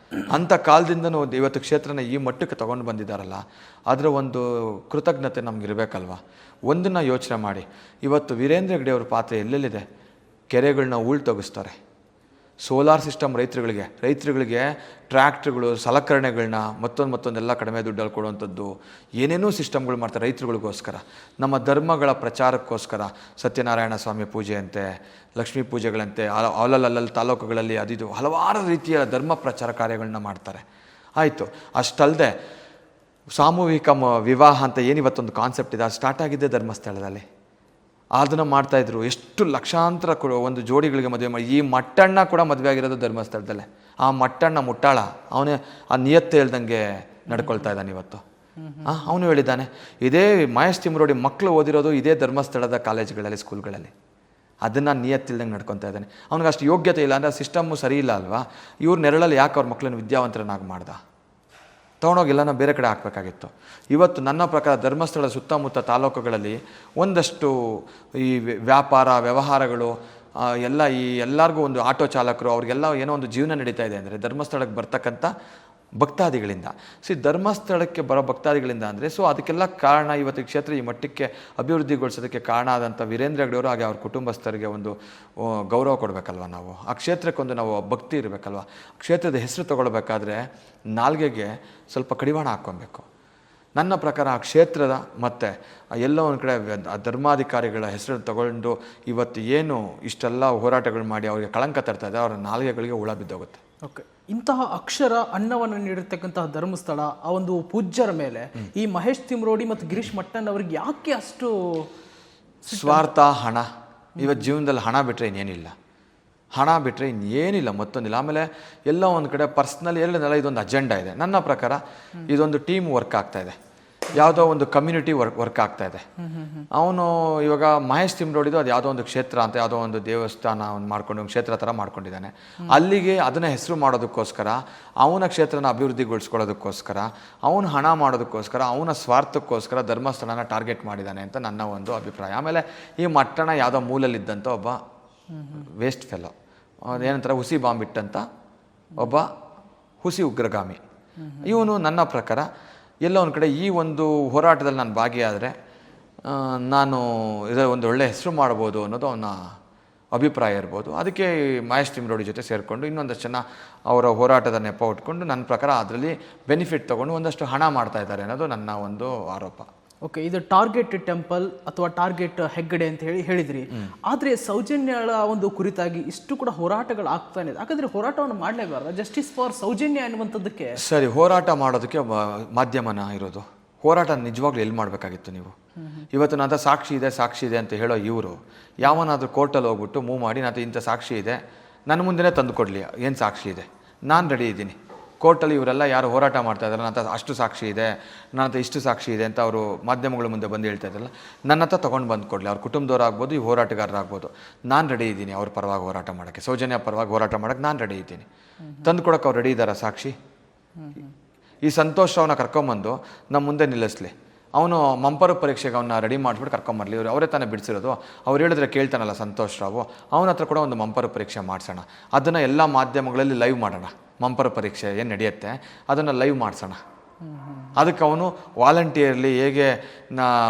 ಅಂಥ ಕಾಲದಿಂದನೂ ಇವತ್ತು ಕ್ಷೇತ್ರನ ಈ ಮಟ್ಟಕ್ಕೆ ತೊಗೊಂಡು ಬಂದಿದ್ದಾರಲ್ಲ, ಅದರ ಒಂದು ಕೃತಜ್ಞತೆ ನಮಗಿರಬೇಕಲ್ವ? ಒಂದನ್ನು ಯೋಚನೆ ಮಾಡಿ, ಇವತ್ತು ವೀರೇಂದ್ರ ಹೆಗ್ಗಡೆ ಅವ್ರ ಪಾತ್ರ ಎಲ್ಲೆಲ್ಲಿದೆ? ಕೆರೆಗಳನ್ನ ತೆಗಿಸ್ತಾರೆ, ಸೋಲಾರ್ ಸಿಸ್ಟಮ್ ರೈತರುಗಳಿಗೆ ಟ್ರ್ಯಾಕ್ಟ್ರುಗಳು, ಸಲಕರಣೆಗಳನ್ನ ಮತ್ತೊಂದೆಲ್ಲ ಕಡಿಮೆ ದುಡ್ಡಲ್ಲಿ ಕೊಡುವಂಥದ್ದು, ಏನೇನೋ ಸಿಸ್ಟಮ್ಗಳು ಮಾಡ್ತಾರೆ ರೈತರುಗಳಿಗೋಸ್ಕರ. ನಮ್ಮ ಧರ್ಮಗಳ ಪ್ರಚಾರಕ್ಕೋಸ್ಕರ ಸತ್ಯನಾರಾಯಣ ಸ್ವಾಮಿ ಪೂಜೆ ಅಂತೆ, ಲಕ್ಷ್ಮೀ ಪೂಜೆಗಳಂತೆ, ಅಲ್ಲಲ್ಲಿ ತಾಲೂಕುಗಳಲ್ಲಿ ಅದಿದು ಹಲವಾರು ರೀತಿಯ ಧರ್ಮ ಪ್ರಚಾರ ಕಾರ್ಯಗಳನ್ನ ಮಾಡ್ತಾರೆ. ಆಯಿತು, ಅಷ್ಟಲ್ಲದೆ ಸಾಮೂಹಿಕ ವಿವಾಹ ಅಂತ ಏನಿವತ್ತೊಂದು ಕಾನ್ಸೆಪ್ಟ್ ಇದೆ, ಅದು ಸ್ಟಾರ್ಟ್ ಆಗಿದ್ದೆ ಧರ್ಮಸ್ಥಳದಲ್ಲಿ. ಅದನ್ನು ಮಾಡ್ತಾಯಿದ್ರು. ಎಷ್ಟು ಲಕ್ಷಾಂತರ ಒಂದು ಜೋಡಿಗಳಿಗೆ ಮದುವೆ ಮಾಡಿ. ಈ ಮಟ್ಟಣ್ಣ ಕೂಡ ಮದುವೆ ಆಗಿರೋದು ಧರ್ಮಸ್ಥಳದಲ್ಲೇ. ಆ ಮಟ್ಟಣ್ಣ ಮುಟ್ಟಾಳ, ಅವನೇ ಆ ನಿಯತ್ತು ಹೇಳ್ದಂಗೆ ನಡ್ಕೊಳ್ತಾ ಇದ್ದಾನೆ ಇವತ್ತು. ಅವನು ಹೇಳಿದ್ದಾನೆ, ಇದೇ ಮಹೇಶ್ ತಿಮ್ರೋಡಿ ಮಕ್ಕಳು ಓದಿರೋದು ಇದೇ ಧರ್ಮಸ್ಥಳದ ಕಾಲೇಜುಗಳಲ್ಲಿ, ಸ್ಕೂಲ್ಗಳಲ್ಲಿ. ಅದನ್ನು ನಿಯತ್ತಿಲ್ದಂಗೆ ನಡ್ಕೊತಾ ಇದ್ದಾನೆ. ಅವ್ನಿಗೆ ಅಷ್ಟು ಯೋಗ್ಯತೆ ಇಲ್ಲ, ಅಂದರೆ ಸಿಸ್ಟಮ್ಮು ಸರಿ ಇಲ್ಲ ಅಲ್ವಾ? ಇವ್ರ ನೆರಳಲ್ಲಿ ಯಾಕೆ ಅವ್ರ ಮಕ್ಕಳನ್ನು ವಿದ್ಯಾವಂತರನ್ನಾಗಿ ಮಾಡ್ದ? ತೊಗೊಂಡೋಗಿಲ್ಲ, ಬೇರೆ ಕಡೆ ಹಾಕಬೇಕಾಗಿತ್ತು. ಇವತ್ತು ನನ್ನ ಪ್ರಕಾರ ಧರ್ಮಸ್ಥಳ ಸುತ್ತಮುತ್ತ ತಾಲೂಕುಗಳಲ್ಲಿ ಒಂದಷ್ಟು ಈ ವ್ಯಾಪಾರ ವ್ಯವಹಾರಗಳು ಎಲ್ಲರಿಗೂ ಒಂದು ಆಟೋ ಚಾಲಕರು ಅವ್ರಿಗೆಲ್ಲ ಏನೋ ಒಂದು ಜೀವನ ನಡೀತಾ ಇದೆ ಅಂದರೆ ಧರ್ಮಸ್ಥಳಕ್ಕೆ ಬರ್ತಕ್ಕಂಥ ಭಕ್ತಾದಿಗಳಿಂದ. ಧರ್ಮಸ್ಥಳಕ್ಕೆ ಬರೋ ಭಕ್ತಾದಿಗಳಿಂದ ಅಂದರೆ ಅದಕ್ಕೆಲ್ಲ ಕಾರಣ ಇವತ್ತು ಕ್ಷೇತ್ರ ಈ ಮಟ್ಟಕ್ಕೆ ಅಭಿವೃದ್ಧಿಗೊಳಿಸೋದಕ್ಕೆ ಕಾರಣ ಆದಂಥ ವೀರೇಂದ್ರ ಹೆಗ್ಗಡೆಯವರು ಹಾಗೆ ಅವ್ರ ಕುಟುಂಬಸ್ಥರಿಗೆ ಒಂದು ಗೌರವ ಕೊಡಬೇಕಲ್ವ ನಾವು? ಆ ಕ್ಷೇತ್ರಕ್ಕೊಂದು ನಾವು ಭಕ್ತಿ ಇರಬೇಕಲ್ವ? ಕ್ಷೇತ್ರದ ಹೆಸರು ತೊಗೊಳ್ಬೇಕಾದ್ರೆ ನಾಲ್ಗೆಗೆ ಸ್ವಲ್ಪ ಕಡಿವಾಣ ಹಾಕ್ಕೊಬೇಕು. ನನ್ನ ಪ್ರಕಾರ ಆ ಕ್ಷೇತ್ರದ ಮತ್ತು ಎಲ್ಲೋ ಒಂದು ಕಡೆ ಧರ್ಮಾಧಿಕಾರಿಗಳ ಹೆಸರನ್ನು ತಗೊಂಡು ಇವತ್ತು ಏನು ಇಷ್ಟೆಲ್ಲ ಹೋರಾಟಗಳು ಮಾಡಿ ಅವರಿಗೆ ಕಳಂಕ ತರ್ತಾ ಇದೆ, ಅವರ ನಾಲ್ಗೆಗಳಿಗೆ ಹುಳ ಬಿದ್ದೋಗುತ್ತೆ. ಓಕೆ, ಇಂತಹ ಅಕ್ಷರ ಅನ್ನವನ್ನು ನೀಡಿರ್ತಕ್ಕಂತಹ ಧರ್ಮಸ್ಥಳ, ಆ ಒಂದು ಪೂಜ್ಯರ ಮೇಲೆ ಈ ಮಹೇಶ್ ತಿಮ್ರೋಡಿ ಮತ್ತು ಗಿರೀಶ್ ಮಟ್ಟನ್ ಅವ್ರಿಗೆ ಯಾಕೆ ಅಷ್ಟು ಸ್ವಾರ್ಥ? ಹಣ. ಇವತ್ತು ಜೀವನದಲ್ಲಿ ಹಣ ಬಿಟ್ಟರೆ ಇನ್ನೇನಿಲ್ಲ, ಹಣ ಬಿಟ್ಟರೆ ಇನ್ನೇನಿಲ್ಲ, ಮತ್ತೊಂದಿಲ್ಲ. ಆಮೇಲೆ ಎಲ್ಲ ಒಂದು ಕಡೆ ಪರ್ಸ್ನಲ್ ಹೇಳಿದ್ನಲ್ಲ, ಇದೊಂದು ಅಜೆಂಡಾ ಇದೆ. ನನ್ನ ಪ್ರಕಾರ ಇದೊಂದು ಟೀಮ್ ವರ್ಕ್ ಆಗ್ತಾ ಇದೆ. ಯಾವುದೋ ಒಂದು ಕಮ್ಯುನಿಟಿ ವರ್ಕ್ ಆಗ್ತಾ ಇದೆ. ಅವನು ಇವಾಗ ಮಹೇಶ್ ತಿಮ್ರೋಡಿದು ಅದು ಯಾವುದೋ ಒಂದು ಕ್ಷೇತ್ರ ಅಂತ ಯಾವುದೋ ಒಂದು ದೇವಸ್ಥಾನ ಅವ್ನು ಮಾಡ್ಕೊಂಡು ಒಂದು ಕ್ಷೇತ್ರ ಥರ ಮಾಡ್ಕೊಂಡಿದ್ದಾನೆ. ಅಲ್ಲಿಗೆ ಅದನ್ನ ಹೆಸರು ಮಾಡೋದಕ್ಕೋಸ್ಕರ, ಅವನ ಕ್ಷೇತ್ರನ ಅಭಿವೃದ್ಧಿಗೊಳಿಸ್ಕೊಳ್ಳೋದಕ್ಕೋಸ್ಕರ, ಅವನು ಹಣ ಮಾಡೋದಕ್ಕೋಸ್ಕರ, ಅವನ ಸ್ವಾರ್ಥಕ್ಕೋಸ್ಕರ ಧರ್ಮಸ್ಥಳನ ಟಾರ್ಗೆಟ್ ಮಾಡಿದ್ದಾನೆ ಅಂತ ನನ್ನ ಒಂದು ಅಭಿಪ್ರಾಯ. ಆಮೇಲೆ ಈ ಮಟ್ಟಣ ಯಾವುದೋ ಮೂಲಲ್ಲಿದ್ದಂಥ ಒಬ್ಬ ವೇಸ್ಟ್ ಫೆಲೋ, ಏನಂತಾರೆ ಹುಸಿ ಬಾಂಬ್ ಇಟ್ಟಂಥ ಒಬ್ಬ ಹುಸಿ ಉಗ್ರಗಾಮಿ. ಇವನು ನನ್ನ ಪ್ರಕಾರ ಎಲ್ಲೋ ಒಂದು ಕಡೆ ಈ ಒಂದು ಹೋರಾಟದಲ್ಲಿ ನಾನು ಭಾಗಿಯಾದರೆ ನಾನು ಇದರ ಒಂದು ಒಳ್ಳೆಯ ಹೆಸರು ಮಾಡ್ಬೋದು ಅನ್ನೋದು ಅವನ ಅಭಿಪ್ರಾಯ ಇರ್ಬೋದು. ಅದಕ್ಕೆ ಮಹೇಶ್ ತಿಮ್ರೋಡಿ ಜೊತೆ ಸೇರಿಕೊಂಡು ಇನ್ನೊಂದಷ್ಟು ಜನ ಅವರ ಹೋರಾಟದ ನೆಪ ಉಟ್ಕೊಂಡು ನನ್ನ ಪ್ರಕಾರ ಅದರಲ್ಲಿ ಬೆನಿಫಿಟ್ ತೊಗೊಂಡು ಒಂದಷ್ಟು ಹಣ ಮಾಡ್ತಾ ಇದ್ದಾರೆ ಅನ್ನೋದು ನನ್ನ ಒಂದು ಆರೋಪ. ಓಕೆ, ಇದು ಟಾರ್ಗೆಟ್ ಟೆಂಪಲ್ ಅಥವಾ ಟಾರ್ಗೆಟ್ ಹೆಗ್ಗಡೆ ಅಂತ ಹೇಳಿದ್ರಿ. ಆದರೆ ಸೌಜನ್ಯಳ ಒಂದು ಕುರಿತಾಗಿ ಇಷ್ಟು ಕೂಡ ಹೋರಾಟಗಳು ಆಗ್ತಾನೆ ಇದೆ. ಹಾಗಾದ್ರೆ ಹೋರಾಟವನ್ನು ಮಾಡಲೇಬಾರ್ದು? ಜಸ್ಟಿಸ್ ಫಾರ್ ಸೌಜನ್ಯ ಅನ್ನುವಂಥದ್ದಕ್ಕೆ ಸರಿ, ಹೋರಾಟ ಮಾಡೋದಕ್ಕೆ ಮಾಧ್ಯಮನ ಇರೋದು. ಹೋರಾಟ ನಿಜವಾಗ್ಲೂ ಎಲ್ಲಿ ಮಾಡಬೇಕಾಗಿತ್ತು ನೀವು? ಇವತ್ತು ನನ್ನ ಸಾಕ್ಷಿ ಇದೆ ಅಂತ ಹೇಳೋ ಇವರು ಯಾವನಾದರೂ ಕೋರ್ಟಲ್ಲಿ ಹೋಗ್ಬಿಟ್ಟು ಮೂವ್ ಮಾಡಿ ನಾನು ಇಂಥ ಸಾಕ್ಷಿ ಇದೆ ನನ್ನ ಮುಂದೆನೇ ತಂದು ಕೊಡಲಿ, ಏನು ಸಾಕ್ಷಿ ಇದೆ, ನಾನು ರೆಡಿ ಇದ್ದೀನಿ. ಕೋರ್ಟಲ್ಲಿ ಇವರೆಲ್ಲ ಯಾರು ಹೋರಾಟ ಮಾಡ್ತಾ ಇದ್ದಾರೆ, ನನ್ನ ಹತ್ರ ಅಷ್ಟು ಸಾಕ್ಷಿ ಇದೆ, ನನ್ನ ಹತ್ರ ಇಷ್ಟು ಸಾಕ್ಷಿ ಇದೆ ಅಂತ ಅವರು ಮಾಧ್ಯಮಗಳ ಮುಂದೆ ಬಂದು ಹೇಳ್ತಾ ಇದ್ದಾರಲ್ಲ, ನನ್ನ ಹತ್ರ ತೊಗೊಂಡು ಬಂದು ಕೊಡಲಿ. ಅವ್ರ ಕುಟುಂಬದವರಾಗ್ಬೋದು, ಈ ಹೋರಾಟಗಾರರಾಗ್ಬೋದು, ನಾನು ರೆಡಿ ಇದ್ದೀನಿ ಅವ್ರ ಪರವಾಗಿ ಹೋರಾಟ ಮಾಡೋಕ್ಕೆ, ಸೌಜನ್ಯ ಪರವಾಗಿ ಹೋರಾಟ ಮಾಡೋಕ್ಕೆ ನಾನು ರೆಡಿ ಇದ್ದೀನಿ. ತಂದು ಕೊಡೋಕೆ ಅವ್ರು ರೆಡಿ ಇದ್ದಾರಾ ಸಾಕ್ಷಿ? ಈ ಸಂತೋಷ್ ಅವನ್ನ ಕರ್ಕೊಂಬಂದು ನಮ್ಮ ಮುಂದೆ ನಿಲ್ಲಿಸ್ಲಿ, ಅವನು ಮಂಪರು ಪರೀಕ್ಷೆಗೆ ಅವನ್ನ ರೆಡಿ ಮಾಡಿಬಿಟ್ಟು ಕರ್ಕೊಂಬರಲಿ. ಅವರೇ ತಾನೇ ಬಿಡಿಸಿರೋದು. ಅವ್ರು ಹೇಳಿದ್ರೆ ಕೇಳ್ತಾನಲ್ಲ ಸಂತೋಷ್ ರಾವು, ಅವನ ಹತ್ರ ಕೂಡ ಒಂದು ಮಂಪರು ಪರೀಕ್ಷೆ ಮಾಡಿಸೋಣ. ಅದನ್ನು ಎಲ್ಲ ಮಾಧ್ಯಮಗಳಲ್ಲಿ ಲೈವ್ ಮಾಡೋಣ. ಮಂಪರು ಪರೀಕ್ಷೆ ಏನು ನಡೆಯುತ್ತೆ ಅದನ್ನು ಲೈವ್ ಮಾಡಿಸೋಣ. ಅದಕ್ಕೆ ಅವನು ವಾಲಂಟಿಯರ್ಲಿ ಹೇಗೆ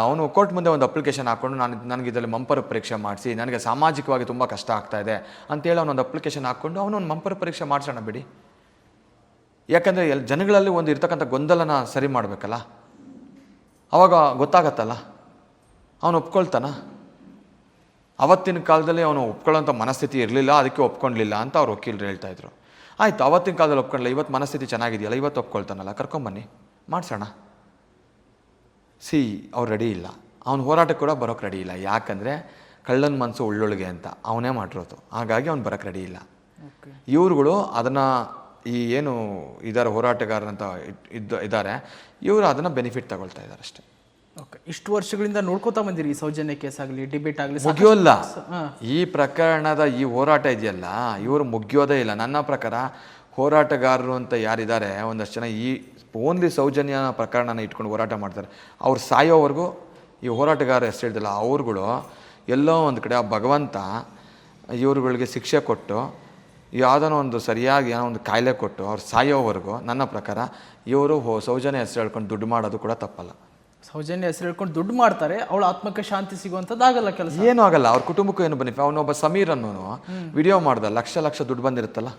ಅವನು ಕೋರ್ಟ್ ಮುಂದೆ ಒಂದು ಅಪ್ಲಿಕೇಶನ್ ಹಾಕ್ಕೊಂಡು ನನಗೆ ಇದರಲ್ಲಿ ಮಂಪರು ಪರೀಕ್ಷೆ ಮಾಡಿಸಿ, ನನಗೆ ಸಾಮಾಜಿಕವಾಗಿ ತುಂಬ ಕಷ್ಟ ಆಗ್ತಾ ಇದೆ ಅಂತೇಳಿ ಅವನೊಂದು ಅಪ್ಲಿಕೇಶನ್ ಹಾಕ್ಕೊಂಡು ಅವನು ಒಂದು ಮಂಪರು ಪರೀಕ್ಷೆ ಮಾಡಿಸೋಣ ಬಿಡಿ. ಯಾಕಂದರೆ ಜನಗಳಲ್ಲಿ ಒಂದು ಇರ್ತಕ್ಕಂಥ ಗೊಂದಲನ ಸರಿ ಮಾಡಬೇಕಲ್ಲ, ಅವಾಗ ಗೊತ್ತಾಗತ್ತಲ್ಲ ಅವನು ಒಪ್ಕೊಳ್ತಾನ. ಅವತ್ತಿನ ಕಾಲದಲ್ಲಿ ಅವನು ಒಪ್ಕೊಳ್ಳೋಂಥ ಮನಸ್ಥಿತಿ ಇರಲಿಲ್ಲ, ಅದಕ್ಕೆ ಒಪ್ಕೊಳ್ಳಲಿಲ್ಲ ಅಂತ ಅವ್ರು ವಕೀಲರು ಹೇಳ್ತಾಯಿದ್ರು. ಆಯಿತು, ಅವತ್ತಿನ ಕಾಲದಲ್ಲಿ ಒಪ್ಕೊಳ್ಳಲ್ಲ, ಇವತ್ತು ಮನಸ್ಥಿತಿ ಚೆನ್ನಾಗಿದೆಯಲ್ಲ, ಇವತ್ತು ಒಪ್ಕೊಳ್ತಾನಲ್ಲ, ಕರ್ಕೊಂಬನ್ನಿ ಮಾಡಿಸೋಣ. ಅವ್ರು ರೆಡಿ ಇಲ್ಲ, ಅವ್ನು ಹೋರಾಟಕ್ಕೆ ಕೂಡ ಬರೋಕ್ಕೆ ರೆಡಿ ಇಲ್ಲ. ಯಾಕಂದರೆ ಕಳ್ಳನ ಮನಸ್ಸು ಉಳ್ಳೊಳಗೆ ಅಂತ ಅವನೇ ಮಾಡಿರೋದು. ಹಾಗಾಗಿ ಅವ್ನು ಬರೋಕ್ಕೆ ರೆಡಿ ಇಲ್ಲ. ಇವ್ರುಗಳು ಅದನ್ನು ಈ ಏನು ಇದ್ದಾರೆ ಹೋರಾಟಗಾರರಂತ ಇದ್ದಾರೆ, ಇವರು ಅದನ್ನು ಬೆನಿಫಿಟ್ ತಗೊಳ್ತಾ ಇದ್ದಾರೆ ಅಷ್ಟೇ. ಓಕೆ, ಇಷ್ಟು ವರ್ಷಗಳಿಂದ ನೋಡ್ಕೋತಾ ಬಂದಿರಿ ಈ ಸೌಜನ್ಯ ಕೇಸ್ ಆಗಲಿ, ಡಿಬೇಟ್ ಆಗಲಿ, ಮುಗಿಯೋಲ್ಲ. ಈ ಪ್ರಕರಣದ ಈ ಹೋರಾಟ ಇದೆಯಲ್ಲ, ಇವರು ಮುಗಿಯೋದೇ ಇಲ್ಲ. ನನ್ನ ಪ್ರಕಾರ ಹೋರಾಟಗಾರರು ಅಂತ ಯಾರಿದ್ದಾರೆ ಒಂದಷ್ಟು ಜನ ಈ ಓನ್ಲಿ ಸೌಜನ್ಯ ಪ್ರಕರಣನ ಇಟ್ಕೊಂಡು ಹೋರಾಟ ಮಾಡ್ತಾರೆ. ಅವ್ರು ಸಾಯೋವರೆಗೂ ಈ ಹೋರಾಟಗಾರ ಹೆಸರು ಹೇಳ್ತಿಲ್ಲ, ಅವ್ರುಗಳು ಎಲ್ಲೋ ಒಂದು ಕಡೆ ಆ ಭಗವಂತ ಇವ್ರುಗಳಿಗೆ ಶಿಕ್ಷೆ ಕೊಟ್ಟು ಯಾವುದೋ ಒಂದು ಸರಿಯಾಗಿ ಏನೋ ಒಂದು ಕಾಯಿಲೆ ಕೊಟ್ಟು ಅವ್ರು ಸಾಯೋವರೆಗೂ ನನ್ನ ಪ್ರಕಾರ ಇವರು ಸೌಜನ್ಯ ಹೆಸರು ಹೇಳ್ಕೊಂಡು ದುಡ್ಡು ಮಾಡೋದು ಕೂಡ ತಪ್ಪಲ್ಲ. ಸೌಜನ್ಯ ಹೆಸರು ಹೇಳ್ಕೊಂಡು ದುಡ್ಡು ಮಾಡ್ತಾರೆ, ಅವಳ ಆತ್ಮಕ್ಕೆ ಶಾಂತಿ ಸಿಗುವಂಥದ್ದು ಆಗಲ್ಲ, ಕೆಲಸ ಏನೂ ಆಗಲ್ಲ. ಅವ್ರ ಕುಟುಂಬಕ್ಕೂ ಏನು ಬೆನಿಫಿಟ್. ಅವನೊಬ್ಬ ಸಮೀರ್ ಅನ್ನೋನು ವಿಡಿಯೋ ಮಾಡ್ದ, ಲಕ್ಷ ದುಡ್ಡು ಬಂದಿರುತ್ತಲ್ಲ,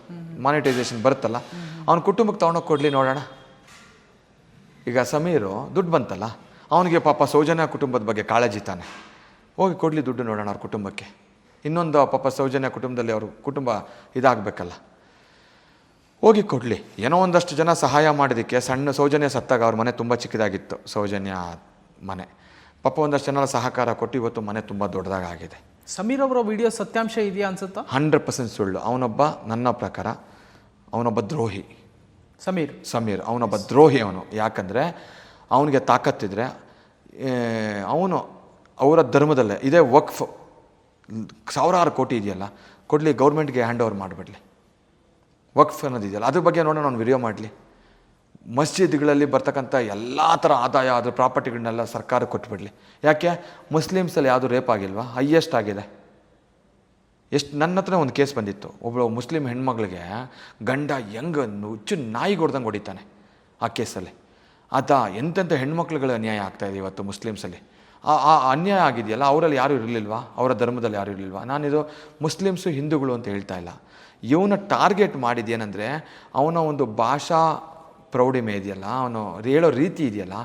ಮಾನಿಟೈಸೇಷನ್ ಬರುತ್ತಲ್ಲ, ಅವ್ನ ಕುಟುಂಬಕ್ಕೆ ತೊಗೊಂಡೋಗಿ ಕೊಡಲಿ ನೋಡೋಣ. ಈಗ ಸಮೀರು ದುಡ್ಡು ಬಂತಲ್ಲ, ಅವನಿಗೆ ಪಾಪ ಸೌಜನ್ಯ ಕುಟುಂಬದ ಬಗ್ಗೆ ಕಾಳಜಿ ತಾನೆ, ಹೋಗಿ ಕೊಡಲಿ ದುಡ್ಡು ನೋಡೋಣ ಅವ್ರ ಕುಟುಂಬಕ್ಕೆ. ಇನ್ನೊಂದು ಪಾಪ ಸೌಜನ್ಯ ಕುಟುಂಬದಲ್ಲಿ ಅವ್ರ ಕುಟುಂಬ ಇದಾಗಬೇಕಲ್ಲ, ಹೋಗಿ ಕೊಡಲಿ. ಏನೋ ಒಂದಷ್ಟು ಜನ ಸಹಾಯ ಮಾಡಿದ್ದಕ್ಕೆ ಸಣ್ಣ ಸೌಜನ್ಯ ಸತ್ತಾಗ ಅವ್ರ ಮನೆ ತುಂಬ ಚಿಕ್ಕದಾಗಿತ್ತು, ಸೌಜನ್ಯ ಮನೆ. ಪಾಪ ಒಂದಷ್ಟು ಜನ ಸಹಕಾರ ಕೊಟ್ಟು ಇವತ್ತು ಮನೆ ತುಂಬ ದೊಡ್ಡದಾಗಿದೆ. ಸಮೀರ್ ಅವರ ವಿಡಿಯೋ ಸತ್ಯಾಂಶ ಇದೆಯಾ ಅನ್ಸುತ್ತಾ? 100% ಸುಳ್ಳು. ಅವನೊಬ್ಬ ನನ್ನ ಪ್ರಕಾರ ಅವನೊಬ್ಬ ದ್ರೋಹಿ. ಸಮೀರ್ ಅವನೊಬ್ಬ ದ್ರೋಹಿ. ಅವನು ಯಾಕಂದರೆ ಅವನಿಗೆ ತಾಕತ್ತಿದ್ರೆ ಅವನು ಅವರ ಧರ್ಮದಲ್ಲೇ ಇದೇ ವಕ್ಫ್ ಸಾವಿರಾರು ಕೋಟಿ ಇದೆಯಲ್ಲ, ಕೊಡಲಿ, ಗೌರ್ಮೆಂಟ್ಗೆ ಹ್ಯಾಂಡ್ ಓವರ್ ಮಾಡಿಬಿಡಲಿ. ವಕ್ಫ್ ಅನ್ನೋದಿದೆಯಲ್ಲ, ಅದ್ರ ಬಗ್ಗೆ ನೋಡೋಣ, ನಾನು ವಿಡಿಯೋ ಮಾಡಲಿ. ಮಸ್ಜಿದ್ಗಳಲ್ಲಿ ಬರ್ತಕ್ಕಂಥ ಎಲ್ಲ ಥರ ಆದಾಯ, ಅದ್ರ ಪ್ರಾಪರ್ಟಿಗಳನ್ನೆಲ್ಲ ಸರ್ಕಾರಕ್ಕೆ ಕೊಟ್ಬಿಡಲಿ. ಯಾಕೆ ಮುಸ್ಲಿಮ್ಸಲ್ಲಿ ಯಾವುದು ರೇಪ್ ಆಗಿಲ್ವಾ? ಹೈಯೆಸ್ಟ್ ಆಗಿದೆ. ನನ್ನ ಹತ್ರ ಒಂದು ಕೇಸ್ ಬಂದಿತ್ತು. ಒಬ್ಬಳು ಮುಸ್ಲಿಂ ಹೆಣ್ಮಗಳಿಗೆ ಗಂಡ ಹುಚ್ಚು ನಾಯಿಗೆ ಹೊಡೆದಂಗೆ ಹೊಡಿತಾನೆ. ಆ ಕೇಸಲ್ಲಿ ಎಂತೆಂಥ ಹೆಣ್ಮಕ್ಳುಗಳ ಅನ್ಯಾಯ ಆಗ್ತಾಯಿದೆ ಇವತ್ತು ಮುಸ್ಲಿಮ್ಸಲ್ಲಿ. ಆ ಅನ್ಯಾಯ ಆಗಿದೆಯಲ್ಲ, ಅವರಲ್ಲಿ ಯಾರೂ ಇರಲಿಲ್ವಾ? ಅವರ ಧರ್ಮದಲ್ಲಿ ಯಾರೂ ಇರಲಿಲ್ವಾ? ನಾನಿದು ಮುಸ್ಲಿಮ್ಸು ಹಿಂದೂಗಳು ಅಂತ ಹೇಳ್ತಾ ಇಲ್ಲ. ಇವನ ಟಾರ್ಗೆಟ್ ಮಾಡಿದ್ದೇನೆಂದರೆ ಅವನ ಒಂದು ಭಾಷಾ ಪ್ರೌಢಿಮೆ ಇದೆಯಲ್ಲ, ಅವನು ಹೇಳೋ ರೀತಿ ಇದೆಯಲ್ಲ,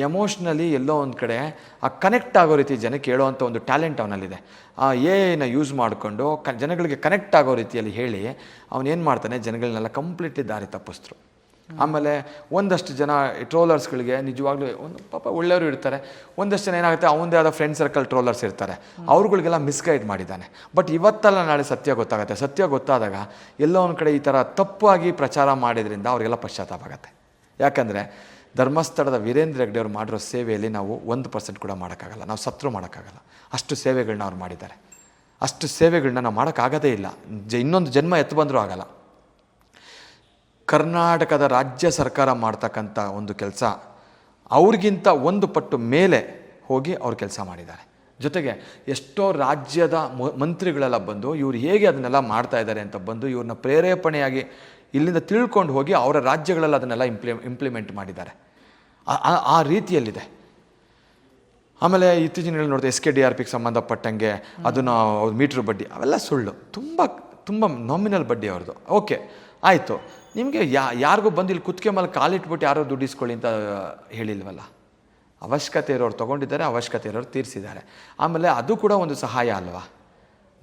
ಎಮೋಷ್ನಲಿ ಎಲ್ಲೋ ಒಂದು ಕಡೆ ಆ ಕನೆಕ್ಟ್ ಆಗೋ ರೀತಿ ಜನಕ್ಕೆ ಹೇಳೋವಂಥ ಒಂದು ಟ್ಯಾಲೆಂಟ್ ಅವನಲ್ಲಿದೆ. ಆ ಎನ ಯೂಸ್ ಮಾಡಿಕೊಂಡು ಜನಗಳಿಗೆ ಕನೆಕ್ಟ್ ಆಗೋ ರೀತಿಯಲ್ಲಿ ಹೇಳಿ ಅವನೇನು ಮಾಡ್ತಾನೆ, ಜನಗಳನ್ನೆಲ್ಲ ಕಂಪ್ಲೀಟ್ಲಿ ದಾರಿ ತಪ್ಪಿಸ್ತರು. ಆಮೇಲೆ ಒಂದಷ್ಟು ಜನ ಟ್ರೋಲರ್ಸ್ಗಳಿಗೆ ನಿಜವಾಗ್ಲೂ ಒಂದು ಪಾಪ ಒಳ್ಳೆಯವರು ಇರ್ತಾರೆ. ಒಂದಷ್ಟು ಜನ ಏನಾಗುತ್ತೆ, ಅವನದೇ ಆದ ಫ್ರೆಂಡ್ ಸರ್ಕಲ್ ಟ್ರೋಲರ್ಸ್ ಇರ್ತಾರೆ, ಅವ್ರುಗಳಿಗೆಲ್ಲ ಮಿಸ್ಗೈಡ್ ಮಾಡಿದ್ದಾನೆ. ಬಟ್ ಇವತ್ತಲ್ಲ ನಾಳೆ ಸತ್ಯ ಗೊತ್ತಾಗುತ್ತೆ. ಸತ್ಯ ಗೊತ್ತಾದಾಗ ಎಲ್ಲೋ ಒಂದು ಕಡೆ ಈ ಥರ ತಪ್ಪಾಗಿ ಪ್ರಚಾರ ಮಾಡಿದ್ರಿಂದ ಅವರಿಗೆಲ್ಲ ಪಶ್ಚಾತ್ತಾಪ ಆಗುತ್ತೆ. ಯಾಕಂದರೆ ಧರ್ಮಸ್ಥಳದ ವೀರೇಂದ್ರ ಹೆಗ್ಗಡೆ ಅವರು ಮಾಡಿರೋ ಸೇವೆಯಲ್ಲಿ ನಾವು 1% ಕೂಡ ಮಾಡೋಕ್ಕಾಗಲ್ಲ, ನಾವು ಸತ್ರು ಮಾಡೋಕ್ಕಾಗಲ್ಲ. ಅಷ್ಟು ಸೇವೆಗಳನ್ನ ಅವ್ರು ಮಾಡಿದ್ದಾರೆ. ಅಷ್ಟು ಸೇವೆಗಳನ್ನ ನಾವು ಮಾಡೋಕ್ಕಾಗೋದೇ ಇಲ್ಲ. ಇನ್ನೊಂದು ಜನ್ಮ ಎತ್ತು ಬಂದರೂ ಆಗಲ್ಲ. ಕರ್ನಾಟಕದ ರಾಜ್ಯ ಸರ್ಕಾರ ಮಾಡ್ತಕ್ಕಂಥ ಒಂದು ಕೆಲಸ ಅವ್ರಿಗಿಂತ 1 ಪಟ್ಟು ಮೇಲೆ ಹೋಗಿ ಅವ್ರು ಕೆಲಸ ಮಾಡಿದ್ದಾರೆ. ಜೊತೆಗೆ ಎಷ್ಟೋ ರಾಜ್ಯದ ಮಂತ್ರಿಗಳೆಲ್ಲ ಬಂದು ಇವ್ರು ಹೇಗೆ ಅದನ್ನೆಲ್ಲ ಮಾಡ್ತಾ ಇದ್ದಾರೆ ಅಂತ ಬಂದು ಇವ್ರನ್ನ ಪ್ರೇರೇಪಣೆಯಾಗಿ ಇಲ್ಲಿಂದ ತಿಳ್ಕೊಂಡು ಹೋಗಿ ಅವರ ರಾಜ್ಯಗಳಲ್ಲಿ ಅದನ್ನೆಲ್ಲ ಇಂಪ್ಲಿಮೆಂಟ್ ಮಾಡಿದ್ದಾರೆ. ಆ ರೀತಿಯಲ್ಲಿದೆ. ಆಮೇಲೆ ಇತ್ತೀಚಿನ ನೋಡಿದೆ SKDRPಗೆ ಸಂಬಂಧಪಟ್ಟಂಗೆ ಅದನ್ನು ಮೀಟ್ರ್ ಬಡ್ಡಿ ಅವೆಲ್ಲ ಸುಳ್ಳು. ತುಂಬ ನಾಮಿನಲ್ ಬಡ್ಡಿ ಅವ್ರದ್ದು. ಓಕೆ ಆಯಿತು, ನಿಮಗೆ ಯಾರಿಗೂ ಬಂದು ಇಲ್ಲಿ ಕುತ್ತಿಗೆ ಮೇಲೆ ಕಾಲಿಟ್ಬಿಟ್ಟು ಯಾರೋ ದುಡ್ಡು ಇಸ್ಕೊಳ್ಳಿ ಅಂತ ಹೇಳಿಲ್ವಲ್ಲ. ಅವಶ್ಯಕತೆ ಇರೋರು ತೊಗೊಂಡಿದ್ದಾರೆ, ಅವಶ್ಯಕತೆ ಇರೋರು ತೀರಿಸಿದ್ದಾರೆ. ಆಮೇಲೆ ಅದು ಕೂಡ ಒಂದು ಸಹಾಯ ಅಲ್ವಾ.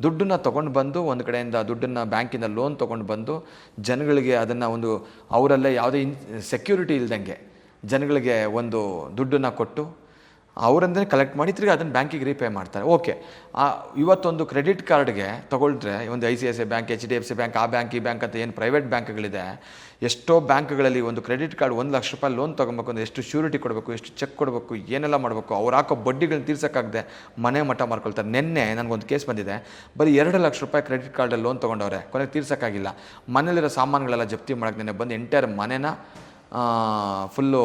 ದುಡ್ಡನ್ನು ತೊಗೊಂಡು ಬಂದು ಒಂದು ಕಡೆಯಿಂದ ದುಡ್ಡನ್ನು ಬ್ಯಾಂಕಿಂದ ಲೋನ್ ತೊಗೊಂಡು ಬಂದು ಜನಗಳಿಗೆ ಅದನ್ನು ಒಂದು ಅವರಲ್ಲೇ ಯಾವುದೇ ಸೆಕ್ಯೂರಿಟಿ ಇಲ್ದಂಗೆ ಜನಗಳಿಗೆ ಒಂದು ದುಡ್ಡನ್ನು ಕೊಟ್ಟು ಅವರಂದರೆ ಕಲೆಕ್ಟ್ ಮಾಡಿ ತಿರ್ಗಿ ಅದನ್ನು ಬ್ಯಾಂಕಿಗೆ ರೀಪೇ ಮಾಡ್ತಾರೆ. ಓಕೆ, ಇವತ್ತೊಂದು ಕ್ರೆಡಿಟ್ ಕಾರ್ಡ್ಗೆ ತೊಗೊಳ್ದ್ರೆ ಒಂದು ICICI ಬ್ಯಾಂಕ್, HDFC ಬ್ಯಾಂಕ್, ಆ ಬ್ಯಾಂಕ್ ಈ ಬ್ಯಾಂಕ್ ಅಂತ ಏನು ಪ್ರೈವೇಟ್ ಬ್ಯಾಂಕ್ಗಳಿದೆ, ಎಷ್ಟೋ ಬ್ಯಾಂಕ್ಗಳಲ್ಲಿ ಒಂದು ಕ್ರೆಡಿಟ್ ಕಾರ್ಡ್ 1 ಲಕ್ಷ ರೂಪಾಯಿ ಲೋನ್ ತೊಗೊಬೇಕು ಅಂದರೆ ಎಷ್ಟು ಶ್ಯೂರಿಟಿ ಕೊಡಬೇಕು, ಎಷ್ಟು ಚೆಕ್ ಕೊಡಬೇಕು, ಏನೆಲ್ಲ ಮಾಡಬೇಕು, ಅವ್ರು ಹಾಕೋ ಬಡ್ಡಿಗಳನ್ನ ತೀರ್ಸೋಕ್ಕಾಗದೆ ಮನೆ ಮಠ ಮಾಡ್ಕೊಳ್ತಾರೆ. ನಿನ್ನೆ ನನಗೊಂದು ಕೇಸ್ ಬಂದಿದೆ, ಬರೀ 2 ಲಕ್ಷ ರೂಪಾಯಿ ಕ್ರೆಡಿಟ್ ಕಾರ್ಡಲ್ಲಿ ಲೋನ್ ತೊಗೊಂಡವ್ರೆ, ಕೊನೆಗೆ ತೀರ್ಸೋಕ್ಕಾಗಿಲ್ಲ. ಮನೇಲಿರೋ ಸಾಮಾನುಗಳೆಲ್ಲ ಜಪ್ತಿ ಮಾಡೋಕ್ಕೆ ನೆನ್ನೆ ಬಂದು ಎಂಟೈರ್ ಮನೆನ ಫುಲ್ಲು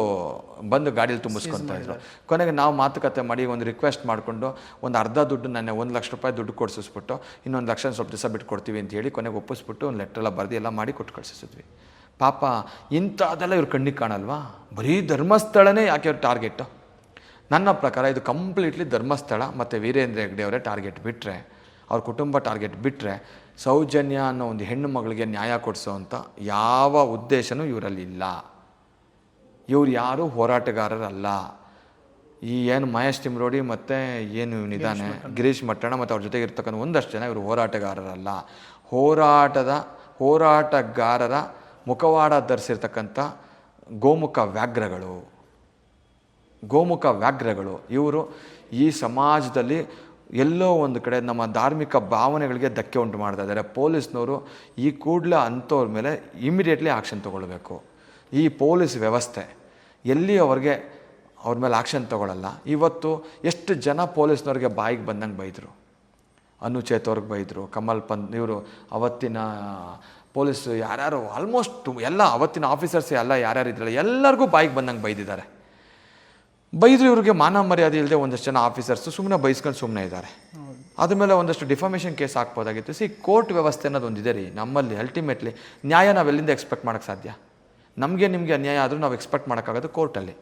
ಬಂದು ಗಾಡೀಲಿ ತುಂಬಿಸ್ಕೊತಾ ಇದ್ರು. ಕೊನೆಗೆ ನಾವು ಮಾತುಕತೆ ಮಾಡಿ ಒಂದು ರಿಕ್ವೆಸ್ಟ್ ಮಾಡಿಕೊಂಡು ಒಂದು ಅರ್ಧ ದುಡ್ಡು ನನ್ನ 1 ಲಕ್ಷ ರೂಪಾಯಿ ದುಡ್ಡು ಕೊಡಿಸಿಸ್ಬಿಟ್ಟು ಇನ್ನೊಂದು ಲಕ್ಷ ಸ್ವಲ್ಪ ದಿವಸ ಬಿಟ್ಟು ಕೊಡ್ತೀವಿ ಅಂತ ಹೇಳಿ ಕೊನೆಗೆ ಒಪ್ಪಿಸ್ಬಿಟ್ಟು ಒಂದು ಲೆಟ್ರೆಲ್ಲ ಬರೆದು ಎಲ್ಲ ಮಾಡಿ ಕೊಟ್ಟು ಕಳಿಸಿದ್ವಿ. ಪಾಪ ಇಂಥದ್ದೆಲ್ಲ ಇವ್ರು ಕಣ್ಣಿಗೆ ಕಾಣಲ್ವಾ? ಬರೀ ಧರ್ಮಸ್ಥಳನೇ ಯಾಕೆ ಅವ್ರ ಟಾರ್ಗೆಟು? ನನ್ನ ಪ್ರಕಾರ ಇದು ಕಂಪ್ಲೀಟ್ಲಿ ಧರ್ಮಸ್ಥಳ ಮತ್ತು ವೀರೇಂದ್ರ ಹೆಗ್ಗಡೆ ಅವರೇ ಟಾರ್ಗೆಟ್ ಬಿಟ್ಟರೆ, ಅವ್ರ ಕುಟುಂಬ ಟಾರ್ಗೆಟ್ ಬಿಟ್ಟರೆ, ಸೌಜನ್ಯ ಅನ್ನೋ ಒಂದು ಹೆಣ್ಣು ಮಗಳಿಗೆ ನ್ಯಾಯ ಕೊಡಿಸೋವಂಥ ಯಾವ ಉದ್ದೇಶನೂ ಇವರಲ್ಲಿ ಇಲ್ಲ. ಇವ್ರು ಯಾರೂ ಹೋರಾಟಗಾರರಲ್ಲ. ಈ ಏನು ಮಹೇಶ್ ತಿಮ್ರೋಡಿ ಮತ್ತು ಏನು ಇವನಿದ್ದಾನೆ ಗಿರೀಶ್ ಮಟ್ಟಣ್ಣ ಮತ್ತು ಅವ್ರ ಜೊತೆಗೆ ಇರ್ತಕ್ಕಂಥ ಒಂದಷ್ಟು ಜನ ಇವರು ಹೋರಾಟಗಾರರಲ್ಲ. ಹೋರಾಟಗಾರರ ಮುಖವಾಡ ಧರಿಸಿರ್ತಕ್ಕಂಥ ಗೋಮುಖ ವ್ಯಾಘ್ರಗಳು ಇವರು ಈ ಸಮಾಜದಲ್ಲಿ ಎಲ್ಲೋ ಒಂದು ಕಡೆ ನಮ್ಮ ಧಾರ್ಮಿಕ ಭಾವನೆಗಳಿಗೆ ಧಕ್ಕೆ ಉಂಟು ಮಾಡ್ತಾ ಇದ್ದಾರೆ. ಪೊಲೀಸ್ನವರು ಈ ಕೂಡಲೇ ಅಂಥವ್ರ ಮೇಲೆ ಇಮಿಡಿಯೇಟ್ಲಿ ಆ್ಯಕ್ಷನ್ ತೊಗೊಳ್ಬೇಕು. ಈ ಪೊಲೀಸ್ ವ್ಯವಸ್ಥೆ ಎಲ್ಲಿ ಅವ್ರ ಮೇಲೆ ಆ್ಯಕ್ಷನ್ ತೊಗೊಳ್ಳಲ್ಲ. ಇವತ್ತು ಎಷ್ಟು ಜನ ಪೊಲೀಸ್ನವ್ರಿಗೆ ಬಾಯಿಗೆ ಬಂದಂಗೆ ಬೈದರು. ಅನುಚೇತ್ ಅವ್ರಿಗೆ ಬೈದರು, ಕಮಲ್ ಪಂತ್ ಇವರು ಅವತ್ತಿನ ಪೊಲೀಸು ಯಾರ್ಯಾರು ಆಲ್ಮೋಸ್ಟ್ ಎಲ್ಲ ಅವತ್ತಿನ ಆಫೀಸರ್ಸ್ ಎಲ್ಲ ಯಾರ್ಯಾರು ಇದ್ರಲ್ಲ ಎಲ್ಲರಿಗೂ ಬಾಯಿಗೆ ಬಂದಂಗೆ ಬೈದಿದ್ದಾರೆ. ಬೈದರು. ಇವ್ರಿಗೆ ಮಾನ ಮರ್ಯಾದೆ ಇಲ್ಲದೆ ಒಂದಷ್ಟು ಜನ ಆಫೀಸರ್ಸು ಸುಮ್ಮನೆ ಬೈಸ್ಕೊಂಡು ಸುಮ್ಮನೆ ಇದ್ದಾರೆ. ಅದ್ರ ಮೇಲೆ ಒಂದಷ್ಟು ಡಿಫಾಮೇಷನ್ ಕೇಸ್ ಹಾಕ್ಬೋದಾಗಿತ್ತು. ಕೋರ್ಟ್ ವ್ಯವಸ್ಥೆ ಅನ್ನೋದು ಇದೆ ರೀ ನಮ್ಮಲ್ಲಿ. ಅಲ್ಟಿಮೇಟ್ಲಿ ನ್ಯಾಯ ನಾವೆಲ್ಲಿಂದ ಎಕ್ಸ್ಪೆಕ್ಟ್ ಮಾಡೋಕ್ಕೆ ಸಾಧ್ಯ? ನಮಗೆ ನಿಮಗೆ ಅನ್ಯಾಯ ಆದರೂ ನಾವು ಎಕ್ಸ್ಪೆಕ್ಟ್ ಮಾಡೋಕ್ಕಾಗೋದು ಕೋರ್ಟಲ್ಲಿ.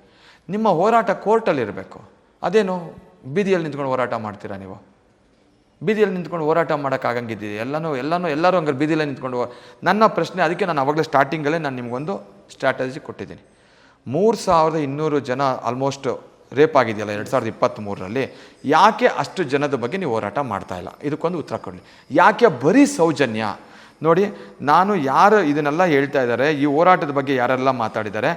ನಿಮ್ಮ ಹೋರಾಟ ಕೋರ್ಟಲ್ಲಿ ಇರಬೇಕು. ಅದೇನು ಬೀದಿಯಲ್ಲಿ ನಿಂತ್ಕೊಂಡು ಹೋರಾಟ ಮಾಡ್ತೀರಾ ನೀವು? ಬೀದಿಯಲ್ಲಿ ನಿಂತ್ಕೊಂಡು ಹೋರಾಟ ಮಾಡೋಕ್ಕಾಗಂಗಿದ್ದೀವಿ ಎಲ್ಲರೂ ಹಂಗಾರೆ ಬೀದಿಯಲ್ಲೇ ನಿಂತ್ಕೊಂಡು. ನನ್ನ ಪ್ರಶ್ನೆ ಅದಕ್ಕೆ ನಾನು ಆವಾಗಲೇ ಸ್ಟಾರ್ಟಿಂಗಲ್ಲೇ ನಾನು ನಿಮಗೊಂದು ಸ್ಟ್ರಾಟಜಿ ಕೊಟ್ಟಿದ್ದೀನಿ. 3200 ಜನ ಆಲ್ಮೋಸ್ಟ್ ರೇಪ್ ಆಗಿದೆಯಲ್ಲ 2023ರಲ್ಲಿ. ಯಾಕೆ ಅಷ್ಟು ಜನದ ಬಗ್ಗೆ ನೀವು ಹೋರಾಟ ಮಾಡ್ತಾ ಇಲ್ಲ? ಇದಕ್ಕೊಂದು ಉತ್ತರ ಕೊಡಲಿ. ಯಾಕೆ ಬರೀ ಸೌಜನ್ಯ? ನೋಡಿ, ನಾನು ಯಾರು ಇದನ್ನೆಲ್ಲ ಹೇಳ್ತಾ ಇದ್ದಾರೆ, ಈ ಹೋರಾಟದ ಬಗ್ಗೆ ಯಾರೆಲ್ಲ ಮಾತಾಡಿದ್ದಾರೆ,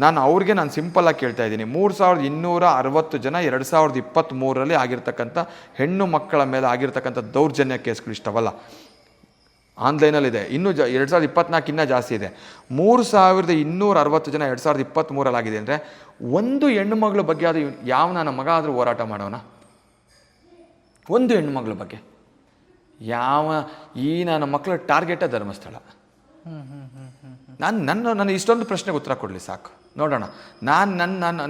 ನಾನು ಸಿಂಪಲ್ಲಾಗಿ ಕೇಳ್ತಾ ಇದ್ದೀನಿ. 3260 ಜನ 2023ರಲ್ಲಿ ಆಗಿರ್ತಕ್ಕಂಥ ಹೆಣ್ಣು ಮಕ್ಕಳ ಮೇಲೆ ಆಗಿರ್ತಕ್ಕಂಥ ದೌರ್ಜನ್ಯ ಕೇಸ್ಗಳು ಇಷ್ಟವಲ್ಲ, ಆನ್ಲೈನಲ್ಲಿದೆ. ಇನ್ನೂ 2024 ಇನ್ನೂ ಜಾಸ್ತಿ ಇದೆ. 3260 ಜನ 2023ರಲ್ಲಿ ಆಗಿದೆ ಅಂದರೆ ಒಂದು ಹೆಣ್ಣು ಮಗಳ ಬಗ್ಗೆ ಅದು ಯಾವ ನನ್ನ ಮಗ ಆದರೂ ಹೋರಾಟ ಮಾಡೋಣ? ಒಂದು ಹೆಣ್ಣು ಮಗಳ ಬಗ್ಗೆ ನನ್ನ ಮಕ್ಕಳ ಟಾರ್ಗೆಟೇ ಧರ್ಮಸ್ಥಳ. ನಾನು ಇಷ್ಟೊಂದು ಪ್ರಶ್ನೆಗೆ ಉತ್ತರ ಕೊಡಲಿ ಸಾಕು, ನೋಡೋಣ.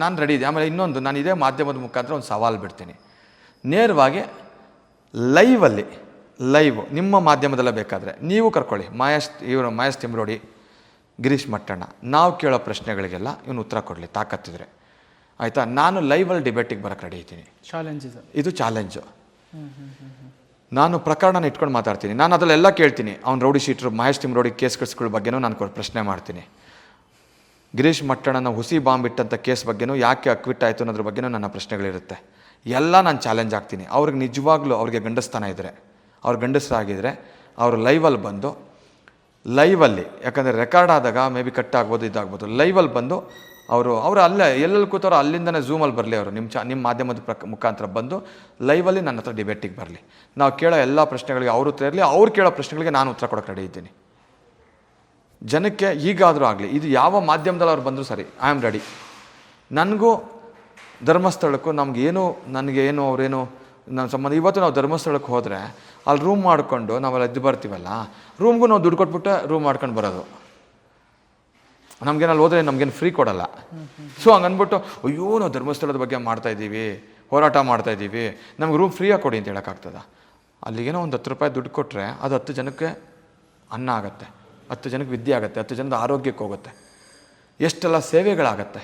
ನಾನು ರೆಡಿ ಇದೆ. ಆಮೇಲೆ ಇನ್ನೊಂದು, ನಾನು ಇದೇ ಮಾಧ್ಯಮದ ಮುಖಾಂತರ ಒಂದು ಸವಾಲು ಬಿಡ್ತೀನಿ. ನೇರವಾಗಿ ಲೈವ್ ನಿಮ್ಮ ಮಾಧ್ಯಮದಲ್ಲೇ ಬೇಕಾದರೆ ನೀವು ಕರ್ಕೊಳ್ಳಿ. ಮಹೇಶ್ ತಿಮ್ರೋಡಿ, ಗಿರೀಶ್ ಮಟ್ಟಣ್ಣ, ನಾವು ಕೇಳೋ ಪ್ರಶ್ನೆಗಳಿಗೆಲ್ಲ ಇವನು ಉತ್ತರ ಕೊಡಲಿ ತಾಕತ್ತಿದ್ರೆ, ಆಯಿತಾ? ನಾನು ಲೈವಲ್ಲಿ ಡಿಬೇಟಿಗೆ ಬರೋಕ್ಕೆ ರೆಡಿ ಇದ್ದೀನಿ. ಇದು ಚಾಲೆಂಜು. ನಾನು ಪ್ರಕರಣನ ಇಟ್ಕೊಂಡು ಮಾತಾಡ್ತೀನಿ. ನಾನು ಅದರಲ್ಲೆಲ್ಲ ಕೇಳ್ತೀನಿ. ಅವ್ನು ರೌಡಿ ಶೀಟ್ರು ಮಹೇಶ್ ತಿಮ್ರೋಡಿ ಕೇಸ್ಗಳ ಬಗ್ಗೆನೂ ನಾನು ಪ್ರಶ್ನೆ ಮಾಡ್ತೀನಿ. ಗಿರೀಶ್ ಮಟ್ಟಣ್ಣನ ಹುಸಿ ಬಾಂಬ್ ಇಟ್ಟಂಥ ಕೇಸ್ ಬಗ್ಗೆನೂ ಯಾಕೆ ಅಕ್ವಿಟ್ ಆಯಿತು ಅನ್ನೋದ್ರ ಬಗ್ಗೆನೂ ನನ್ನ ಪ್ರಶ್ನೆಗಳಿರುತ್ತೆ. ಎಲ್ಲ ನಾನು ಚಾಲೆಂಜ್ ಆಗ್ತೀನಿ. ಅವ್ರಿಗೆ ನಿಜವಾಗ್ಲೂ ಅವ್ರಿಗೆ ಗಂಡಸ್ತಾನ ಇದ್ದರೆ, ಅವ್ರು ಗಂಡಸರಾಗಿದ್ದರೆ ಅವರು ಲೈವಲ್ಲಿ ಯಾಕಂದರೆ ರೆಕಾರ್ಡ್ ಆದಾಗ ಮೇ ಬಿ ಕಟ್ ಆಗ್ಬೋದು, ಇದಾಗ್ಬೋದು, ಲೈವಲ್ಲಿ ಬಂದು ಅವರು ಅಲ್ಲೇ ಎಲ್ಲೆಲ್ಲಿ ಕೂತಾರೋ ಅಲ್ಲಿಂದನೇ ಝೂಮಲ್ಲಿ ಬರಲಿ. ಅವರು ನಿಮ್ಮ ಮಾಧ್ಯಮದ ಮುಖಾಂತರ ಬಂದು ಲೈವಲ್ಲಿ ನನ್ನ ಹತ್ರ ಡಿಬೇಟಿಗೆ ಬರಲಿ. ನಾವು ಕೇಳೋ ಎಲ್ಲ ಪ್ರಶ್ನೆಗಳಿಗೆ ಅವರು ಉತ್ತರ ಇರಲಿ, ಅವ್ರು ಕೇಳೋ ಪ್ರಶ್ನೆಗಳಿಗೆ ನಾನು ಉತ್ತರ ಕೊಡೋಕ್ಕೆ ರೆಡಿ ಇದ್ದೀನಿ. ಜನಕ್ಕೆ ಈಗಾದರೂ ಆಗಲಿ, ಇದು ಯಾವ ಮಾಧ್ಯಮದಲ್ಲಿ ಅವ್ರು ಬಂದರೂ ಸರಿ, ಐ ಆಮ್ ರೆಡಿ. ನನಗೂ ಧರ್ಮಸ್ಥಳಕ್ಕೂ ನಮಗೇನು ನನಗೇನು ಅವರೇನು ನನ್ನ ಸಂಬಂಧ. ಇವತ್ತು ನಾವು ಧರ್ಮಸ್ಥಳಕ್ಕೆ ಹೋದರೆ ಅಲ್ಲಿ ರೂಮ್ ಮಾಡಿಕೊಂಡು ನಾವೆಲ್ಲ ಎದ್ದು ಬರ್ತೀವಲ್ಲ, ರೂಮ್ಗೂ ನಾವು ದುಡ್ಡು ಕೊಟ್ಬಿಟ್ಟು ರೂಮ್ ಮಾಡ್ಕೊಂಡು ಬರೋದು. ನಮಗೇನು ಅಲ್ಲಿ ಹೋದರೆ ನಮಗೇನು ಫ್ರೀ ಕೊಡಲ್ಲ. ಸೊ ಹಂಗನ್ಬಿಟ್ಟು ಅಯ್ಯೋ ನಾವು ಧರ್ಮಸ್ಥಳದ ಬಗ್ಗೆ ಮಾಡ್ತಾಯಿದ್ದೀವಿ, ಹೋರಾಟ ಮಾಡ್ತಾಯಿದ್ದೀವಿ, ನಮ್ಗೆ ರೂಮ್ ಫ್ರೀಯಾಗಿ ಕೊಡಿ ಅಂತ ಹೇಳೋಕ್ಕಾಗ್ತದ? ಅಲ್ಲಿಗೇನೋ ಒಂದು 10 ರೂಪಾಯಿ ದುಡ್ಡು ಕೊಟ್ಟರೆ ಅದು 10 ಜನಕ್ಕೆ ಅನ್ನ ಆಗುತ್ತೆ, 10 ಜನಕ್ಕೆ ವಿದ್ಯೆ ಆಗುತ್ತೆ, 10 ಜನದ ಆರೋಗ್ಯಕ್ಕೆ ಹೋಗುತ್ತೆ, ಎಷ್ಟೆಲ್ಲ ಸೇವೆಗಳಾಗತ್ತೆ.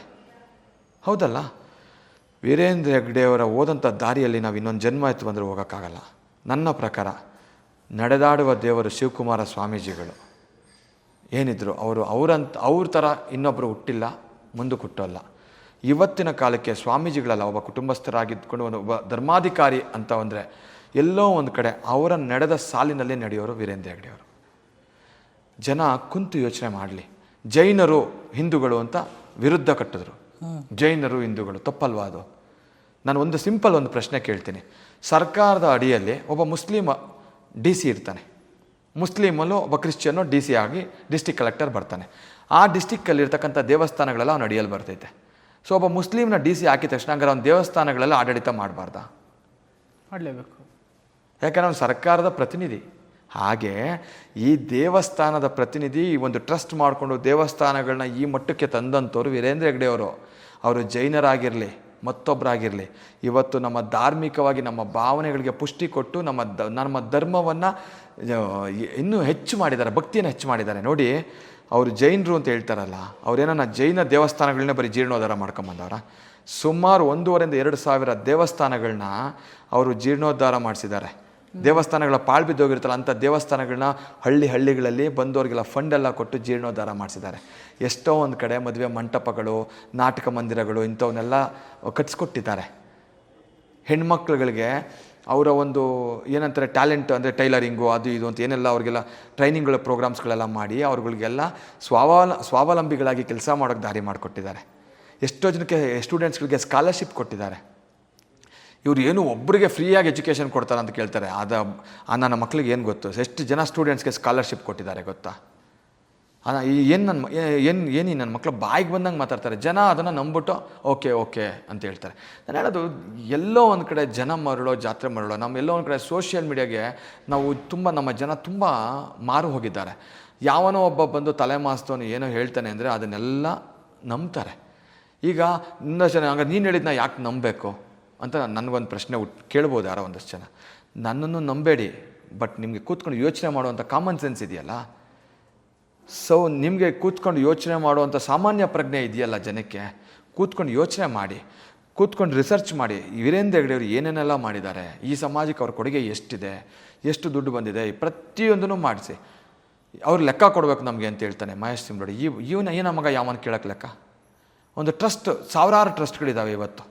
ಹೌದಲ್ಲ? ವೀರೇಂದ್ರ ಹೆಗ್ಗಡೆಯವರ ಹೋದಂಥ ದಾರಿಯಲ್ಲಿ ನಾವು ಇನ್ನೊಂದು ಜನ್ಮ ಎತ್ತು ಬಂದರೂ ಹೋಗೋಕ್ಕಾಗಲ್ಲ. ನನ್ನ ಪ್ರಕಾರ ನಡೆದಾಡುವ ದೇವರು ಶಿವಕುಮಾರ ಸ್ವಾಮೀಜಿಗಳು ಏನಿದ್ರು ಅವ್ರ ಥರ ಇನ್ನೊಬ್ಬರು ಹುಟ್ಟಿಲ್ಲ, ಮುಂದಕ್ಕೆ ಹುಟ್ಟೋಲ್ಲ. ಇವತ್ತಿನ ಕಾಲಕ್ಕೆ ಸ್ವಾಮೀಜಿಗಳಲ್ಲ, ಒಬ್ಬ ಕುಟುಂಬಸ್ಥರಾಗಿದ್ಕೊಂಡು ಒಬ್ಬ ಧರ್ಮಾಧಿಕಾರಿ ಅಂತ ಅಂದರೆ ಎಲ್ಲೋ ಒಂದು ಕಡೆ ಅವರ ನಡೆದ ಸಾಲಿನಲ್ಲಿ ನಡೆಯೋರು ವೀರೇಂದ್ರ ಹೆಗ್ಗಡೆಯವರು. ಜನ ಕುಂತು ಯೋಚನೆ ಮಾಡಲಿ. ಜೈನರು ಹಿಂದೂಗಳು ಅಂತ ವಿರುದ್ಧ ಕಟ್ಟಿದ್ರು. ಜೈನರು ಹಿಂದೂಗಳು ತಪ್ಪಲ್ವಾ ಅದು? ನಾನು ಒಂದು ಸಿಂಪಲ್ ಒಂದು ಪ್ರಶ್ನೆ ಕೇಳ್ತೀನಿ. ಸರ್ಕಾರದ ಅಡಿಯಲ್ಲಿ ಒಬ್ಬ ಮುಸ್ಲಿಮ DC ಇರ್ತಾನೆ, ಮುಸ್ಲಿಮಲ್ಲೂ ಒಬ್ಬ ಕ್ರಿಶ್ಚಿಯನ್ನು DC ಆಗಿ ಡಿಸ್ಟಿಕ್ ಕಲೆಕ್ಟರ್ ಬರ್ತಾನೆ. ಆ ಡಿಸ್ಟಿಕ್ಕಲ್ಲಿರ್ತಕ್ಕಂಥ ದೇವಸ್ಥಾನಗಳೆಲ್ಲ ಅವ್ನು ಅಡಿಯಲ್ಲಿ ಬರ್ತೈತೆ. ಸೊ ಒಬ್ಬ ಮುಸ್ಲಿಮ್ನ DC ಹಾಕಿದ ತಕ್ಷಣ ಹಂಗಾರೆ ಅವ್ನು ದೇವಸ್ಥಾನಗಳೆಲ್ಲ ಆಡಳಿತ ಮಾಡಬಾರ್ದಾ? ಮಾಡಲೇಬೇಕು. ಯಾಕಂದರೆ ಅವ್ನು ಸರ್ಕಾರದ ಪ್ರತಿನಿಧಿ. ಹಾಗೆ ಈ ದೇವಸ್ಥಾನದ ಪ್ರತಿನಿಧಿ ಈ ಒಂದು ಟ್ರಸ್ಟ್ ಮಾಡಿಕೊಂಡು ದೇವಸ್ಥಾನಗಳನ್ನ ಈ ಮಟ್ಟಕ್ಕೆ ತಂದಂಥವ್ರು ವೀರೇಂದ್ರ ಹೆಗ್ಗಡೆಯವರು. ಅವರು ಜೈನರಾಗಿರಲಿ ಮತ್ತೊಬ್ಬರಾಗಿರಲಿ, ಇವತ್ತು ನಮ್ಮ ಧಾರ್ಮಿಕವಾಗಿ ನಮ್ಮ ಭಾವನೆಗಳಿಗೆ ಪುಷ್ಟಿ ಕೊಟ್ಟು ನಮ್ಮ ಧರ್ಮವನ್ನು ಇನ್ನೂ ಹೆಚ್ಚು ಮಾಡಿದ್ದಾರೆ, ಭಕ್ತಿಯನ್ನು ಹೆಚ್ಚು ಮಾಡಿದ್ದಾರೆ. ನೋಡಿ, ಅವರು ಜೈನರು ಅಂತ ಹೇಳ್ತಾರಲ್ಲ, ಅವ್ರೇನ ಜೈನ ದೇವಸ್ಥಾನಗಳನ್ನೇ ಬರೀ ಜೀರ್ಣೋದ್ಧಾರ ಮಾಡ್ಕೊಂಬಂದವ್ರ. ಸುಮಾರು 1,500-2,000 ದೇವಸ್ಥಾನಗಳನ್ನ ಅವರು ಜೀರ್ಣೋದ್ಧಾರ ಮಾಡಿಸಿದ್ದಾರೆ. ದೇವಸ್ಥಾನಗಳ ಪಾಳು ಬಿದ್ದೋಗಿರ್ತಲ್ಲ ಅಂಥ ದೇವಸ್ಥಾನಗಳನ್ನ ಹಳ್ಳಿಗಳಲ್ಲಿ ಬಂದವರಿಗೆಲ್ಲ ಫಂಡೆಲ್ಲ ಕೊಟ್ಟು ಜೀರ್ಣೋದ್ಧಾರ ಮಾಡಿಸಿದ್ದಾರೆ. ಎಷ್ಟೋ ಒಂದು ಕಡೆ ಮದುವೆ ಮಂಟಪಗಳು, ನಾಟಕ ಮಂದಿರಗಳು ಇಂಥವನ್ನೆಲ್ಲ ಕಟ್ಸ್ಕೊಟ್ಟಿದ್ದಾರೆ. ಹೆಣ್ಮಕ್ಳುಗಳಿಗೆ ಅವರ ಒಂದು ಏನಂತಾರೆ ಟ್ಯಾಲೆಂಟ್ ಅಂದರೆ ಟೈಲರಿಂಗು ಅದು ಇದು ಅಂತ ಏನೆಲ್ಲ ಅವ್ರಿಗೆಲ್ಲ ಟ್ರೈನಿಂಗ್ಗಳ ಪ್ರೋಗ್ರಾಮ್ಸ್ಗಳೆಲ್ಲ ಮಾಡಿ ಅವ್ರುಗಳಿಗೆಲ್ಲ ಸ್ವಾವಲಂಬಿಗಳಾಗಿ ಕೆಲಸ ಮಾಡೋಕ್ಕೆ ದಾರಿ ಮಾಡಿಕೊಟ್ಟಿದ್ದಾರೆ. ಎಷ್ಟೋ ಜನಕ್ಕೆ ಸ್ಟೂಡೆಂಟ್ಸ್ಗಳಿಗೆ ಸ್ಕಾಲರ್ಶಿಪ್ ಕೊಟ್ಟಿದ್ದಾರೆ. ಇವ್ರು ಏನು ಒಬ್ಬರಿಗೆ ಫ್ರೀಯಾಗಿ ಎಜುಕೇಷನ್ ಕೊಡ್ತಾರೆ ಅಂತ ಕೇಳ್ತಾರೆ. ನನ್ನ ಮಕ್ಳಿಗೆ ಏನು ಗೊತ್ತು, ಎಷ್ಟು ಜನ ಸ್ಟೂಡೆಂಟ್ಸ್ಗೆ ಸ್ಕಾಲರ್ಶಿಪ್ ಕೊಟ್ಟಿದ್ದಾರೆ ಗೊತ್ತಾ? ನನ್ನ ಮಕ್ಕಳು ಬಾಯಿಗೆ ಬಂದಂಗೆ ಮಾತಾಡ್ತಾರೆ. ಜನ ಅದನ್ನು ನಂಬಿಟ್ಟು ಓಕೆ ಅಂತ ಹೇಳ್ತಾರೆ. ನಾನು ಹೇಳೋದು, ಎಲ್ಲೋ ಒಂದು ಕಡೆ ಜನ ಮರಳೋ ಜಾತ್ರೆ ಮರಳೋ, ನಮ್ಮ ಎಲ್ಲೋ ಒಂದು ಕಡೆ ಸೋಷಿಯಲ್ ಮೀಡಿಯಾಗೆ ನಾವು ನಮ್ಮ ಜನ ತುಂಬ ಮಾರು ಹೋಗಿದ್ದಾರೆ. ಯಾವನೋ ಒಬ್ಬ ಬಂದು ತಲೆ ಮಾಸ್ತವನು ಏನೋ ಹೇಳ್ತಾನೆ ಅಂದರೆ ಅದನ್ನೆಲ್ಲ ನಂಬ್ತಾರೆ. ಈಗ ಇನ್ನೊಂದು ಜನ ಹಂಗೆ ನೀನು ಹೇಳಿದ್ನ ಯಾಕೆ ನಂಬಬೇಕು ಅಂತ ನನಗೊಂದು ಪ್ರಶ್ನೆ ಕೇಳ್ಬೋದು ಯಾರೋ ಒಂದಷ್ಟು ಜನ. ನನ್ನನ್ನು ನಂಬೇಡಿ, ಬಟ್ ನಿಮಗೆ ಕೂತ್ಕೊಂಡು ಯೋಚನೆ ಮಾಡುವಂಥ ಕಾಮನ್ ಸೆನ್ಸ್ ಇದೆಯಲ್ಲ, ಸೊ ನಿಮಗೆ ಕೂತ್ಕೊಂಡು ಯೋಚನೆ ಮಾಡುವಂಥ ಸಾಮಾನ್ಯ ಪ್ರಜ್ಞೆ ಇದೆಯಲ್ಲ ಜನಕ್ಕೆ, ಕೂತ್ಕೊಂಡು ಯೋಚನೆ ಮಾಡಿ, ಕೂತ್ಕೊಂಡು ರಿಸರ್ಚ್ ಮಾಡಿ. ವೀರೇಂದ್ರ ಹೆಗ್ಗಡೆಯವರು ಏನೇನೆಲ್ಲ ಮಾಡಿದ್ದಾರೆ, ಈ ಸಮಾಜಕ್ಕೆ ಅವ್ರ ಕೊಡುಗೆ ಎಷ್ಟಿದೆ, ಎಷ್ಟು ದುಡ್ಡು ಬಂದಿದೆ, ಪ್ರತಿಯೊಂದನ್ನು ಮಾಡಿಸಿ ಅವ್ರು ಲೆಕ್ಕ ಕೊಡಬೇಕು ನಮಗೆ ಅಂತ ಹೇಳ್ತಾನೆ ಮಹೇಶ್ ಸಿಂಗ್ರೋಡಿ. ಇವನ ಏನ ಮಗ ಯಾವನ್ ಕೇಳಕ್ಕೆ ಲೆಕ್ಕ? ಒಂದು ಟ್ರಸ್ಟ್, ಸಾವಿರಾರು ಟ್ರಸ್ಟ್ಗಳಿದ್ದಾವೆ ಇವತ್ತು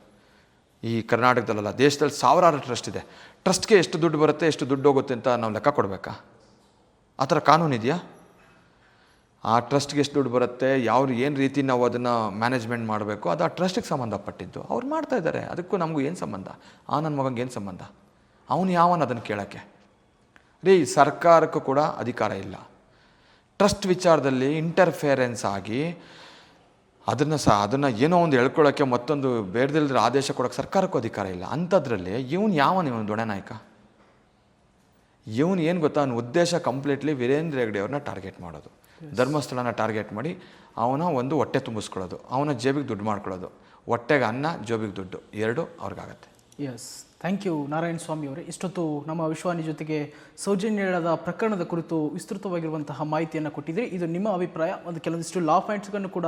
ಈ ಕರ್ನಾಟಕದಲ್ಲ, ದೇಶದಲ್ಲಿ ಸಾವಿರಾರು ಟ್ರಸ್ಟ್ ಇದೆ. ಟ್ರಸ್ಟ್ಗೆ ಎಷ್ಟು ದುಡ್ಡು ಬರುತ್ತೆ, ಎಷ್ಟು ದುಡ್ಡು ಹೋಗುತ್ತೆ ಅಂತ ನಾವು ಲೆಕ್ಕ ಕೊಡಬೇಕಾ? ಆ ಥರ ಕಾನೂನು ಇದೆಯಾ? ಆ ಟ್ರಸ್ಟ್ಗೆ ಎಷ್ಟು ದುಡ್ಡು ಬರುತ್ತೆ, ಏನು ರೀತಿ ನಾವು ಅದನ್ನು ಮ್ಯಾನೇಜ್ಮೆಂಟ್ ಮಾಡಬೇಕು, ಅದು ಆ ಟ್ರಸ್ಟಿಗೆ ಸಂಬಂಧಪಟ್ಟಿದ್ದು. ಅವ್ರು ಮಾಡ್ತಾ ಇದ್ದಾರೆ, ಅದಕ್ಕೂ ನಮಗೂ ಏನು ಸಂಬಂಧ? ನನ್ನ ಮಗಂಗೆ ಏನು ಸಂಬಂಧ? ಅವನು ಯಾವನು ಅದನ್ನು ಕೇಳೋಕ್ಕೆ? ಸರ್ಕಾರಕ್ಕೂ ಕೂಡ ಅಧಿಕಾರ ಇಲ್ಲ. ಟ್ರಸ್ಟ್ ವಿಚಾರದಲ್ಲಿ ಇಂಟರ್ಫಿಯರೆನ್ಸ್ ಆಗಿ ಅದನ್ನು ಏನೋ ಒಂದು ಹೇಳ್ಕೊಳ್ಳೋಕ್ಕೆ ಮತ್ತೊಂದು ಬೇಡದಿಲ್ಲದ್ರೆ ಆದೇಶ ಕೊಡೋಕ್ಕೆ ಸರ್ಕಾರಕ್ಕೂ ಅಧಿಕಾರ ಇಲ್ಲ. ಅಂಥದ್ರಲ್ಲಿ ಇವನು ದೊಡ್ಡ ನಾಯಕ. ಇವನು ಏನು ಗೊತ್ತಾ, ಅವನ ಉದ್ದೇಶ ಕಂಪ್ಲೀಟ್ಲಿ ವೀರೇಂದ್ರ ಹೆಗ್ಗಡೆಯವ್ರನ್ನ ಟಾರ್ಗೆಟ್ ಮಾಡೋದು, ಧರ್ಮಸ್ಥಳನ ಟಾರ್ಗೆಟ್ ಮಾಡಿ ಅವನ ಒಂದು ಹೊಟ್ಟೆ ತುಂಬಿಸ್ಕೊಳ್ಳೋದು, ಅವನ ಜೇಬಿಗೆ ದುಡ್ಡು ಮಾಡ್ಕೊಳ್ಳೋದು. ಹೊಟ್ಟೆಗೆ ಅನ್ನ, ಜೇಬಿಗೆ ದುಡ್ಡು, ಎರಡು ಅವ್ರಿಗಾಗತ್ತೆ. ಎಸ್, ಥ್ಯಾಂಕ್ ಯು ನಾರಾಯಣ ಸ್ವಾಮಿ ಅವರೇ. ಇಷ್ಟೊತ್ತು ನಮ್ಮ ವಿಶ್ವಾನಿ ಜೊತೆಗೆ ಸೌಜನ್ಯದ ಪ್ರಕರಣದ ಕುರಿತು ವಿಸ್ತೃತವಾಗಿರುವಂತಹ ಮಾಹಿತಿಯನ್ನು ಕೊಟ್ಟಿದ್ರಿ. ಇದು ನಿಮ್ಮ ಅಭಿಪ್ರಾಯ, ಒಂದು ಕೆಲವೊಂದಿಷ್ಟು ಲಾ ಪಾಯಿಂಟ್ಸ್ಗಳನ್ನು ಕೂಡ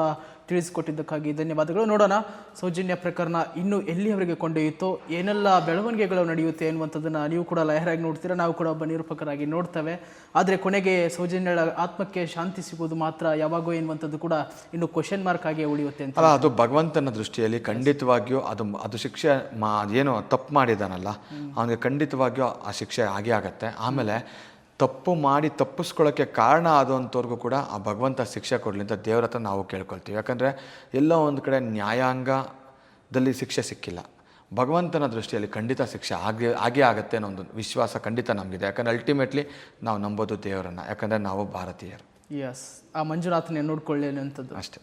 ತಿಳಿಸಿಕೊಟ್ಟಿದ್ದಕ್ಕಾಗಿ ಧನ್ಯವಾದಗಳು. ನೋಡೋಣ ಸೌಜನ್ಯ ಪ್ರಕರಣ ಇನ್ನೂ ಎಲ್ಲಿಯವರೆಗೆ ಕೊಂಡೊಯ್ಯುತ್ತೋ, ಏನೆಲ್ಲ ಬೆಳವಣಿಗೆಗಳು ನಡೆಯುತ್ತೆ ಅನ್ನುವಂಥದ್ದನ್ನು ನೀವು ಕೂಡ ಲಹರಾಗಿ ನೋಡ್ತೀರಾ, ನಾವು ಕೂಡ ಒಬ್ಬ ನಿರೂಪಕರಾಗಿ ನೋಡ್ತೇವೆ. ಆದರೆ ಕೊನೆಗೆ ಸೌಜನ್ಯಳ ಆತ್ಮಕ್ಕೆ ಶಾಂತಿ ಸಿಗೋದು ಮಾತ್ರ ಯಾವಾಗೋ ಎನ್ನುವಂಥದ್ದು ಕೂಡ ಇನ್ನು ಕ್ವಶನ್ ಮಾರ್ಕ್ ಆಗಿ ಉಳಿಯುತ್ತೆ ಅಂತ. ಅಲ್ಲ, ಅದು ಭಗವಂತನ ದೃಷ್ಟಿಯಲ್ಲಿ ಖಂಡಿತವಾಗಿಯೂ ಅದು ಶಿಕ್ಷೆ ಏನು ತಪ್ಪು ಮಾಡಿದಾನಲ್ಲ ಅವನಿಗೆ ಖಂಡಿತವಾಗಿಯೂ ಆ ಶಿಕ್ಷೆ ಆಗೇ ಆಗತ್ತೆ. ಆಮೇಲೆ ತಪ್ಪು ಮಾಡಿ ತಪ್ಪಿಸ್ಕೊಳ್ಳೋಕ್ಕೆ ಕಾರಣ ಆದಂಥವ್ರಿಗೂ ಕೂಡ ಆ ಭಗವಂತ ಶಿಕ್ಷೆ ಕೊಡಲಿ ಅಂತ ದೇವ್ರ ಹತ್ರ ನಾವು ಕೇಳ್ಕೊಳ್ತೀವಿ. ಯಾಕಂದರೆ ಎಲ್ಲೋ ಒಂದು ಕಡೆ ನ್ಯಾಯಾಂಗದಲ್ಲಿ ಶಿಕ್ಷೆ ಸಿಕ್ಕಿಲ್ಲ, ಭಗವಂತನ ದೃಷ್ಟಿಯಲ್ಲಿ ಖಂಡಿತ ಶಿಕ್ಷೆ ಆಗೇ ಆಗುತ್ತೆ ಅನ್ನೋ ಒಂದು ವಿಶ್ವಾಸ ಖಂಡಿತ ನಮಗಿದೆ. ಯಾಕಂದರೆ ಅಲ್ಟಿಮೇಟ್ಲಿ ನಾವು ನಂಬೋದು ದೇವರನ್ನು, ಯಾಕಂದರೆ ನಾವು ಭಾರತೀಯರು. ಎಸ್, ಆ ಮಂಜುನಾಥನೇ ನೋಡ್ಕೊಳ್ಳಿ ಅನ್ನೋಂಥದ್ದು ಅಷ್ಟೇ.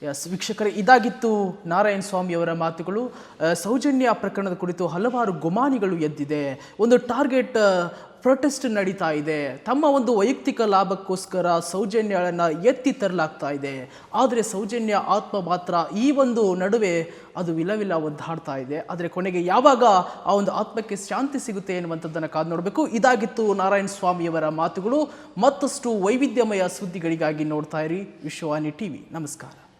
ಎಸ್ ವೀಕ್ಷಕರೇ, ಇದಾಗಿತ್ತು ನಾರಾಯಣ ಸ್ವಾಮಿಯವರ ಮಾತುಗಳು. ಸೌಜನ್ಯ ಪ್ರಕರಣದ ಕುರಿತು ಹಲವಾರು ಗುಮಾನಿಗಳು ಎದ್ದಿದೆ. ಒಂದು ಟಾರ್ಗೆಟ್ ಪ್ರೊಟೆಸ್ಟ್ ನಡೀತಾ ಇದೆ. ತಮ್ಮ ಒಂದು ವೈಯಕ್ತಿಕ ಲಾಭಕ್ಕೋಸ್ಕರ ಸೌಜನ್ಯಳನ್ನು ಎತ್ತಿ ತರಲಾಗ್ತಾ ಇದೆ. ಆದರೆ ಸೌಜನ್ಯ ಆತ್ಮ ಮಾತ್ರ ಈ ಒಂದು ನಡುವೆ ಅದು ವಿಲವಿಲ ಒದ್ದಾಡ್ತಾ ಇದೆ. ಆದರೆ ಕೊನೆಗೆ ಯಾವಾಗ ಆ ಒಂದು ಆತ್ಮಕ್ಕೆ ಶಾಂತಿ ಸಿಗುತ್ತೆ ಎನ್ನುವಂಥದ್ದನ್ನು ಕಾದು ನೋಡಬೇಕು. ಇದಾಗಿತ್ತು ನಾರಾಯಣ ಸ್ವಾಮಿಯವರ ಮಾತುಗಳು. ಮತ್ತಷ್ಟು ವೈವಿಧ್ಯಮಯ ಸುದ್ದಿಗಳಿಗಾಗಿ ನೋಡ್ತಾ ಇರಿ ವಿಶ್ವವಾಣಿ ಟಿವಿ. ನಮಸ್ಕಾರ.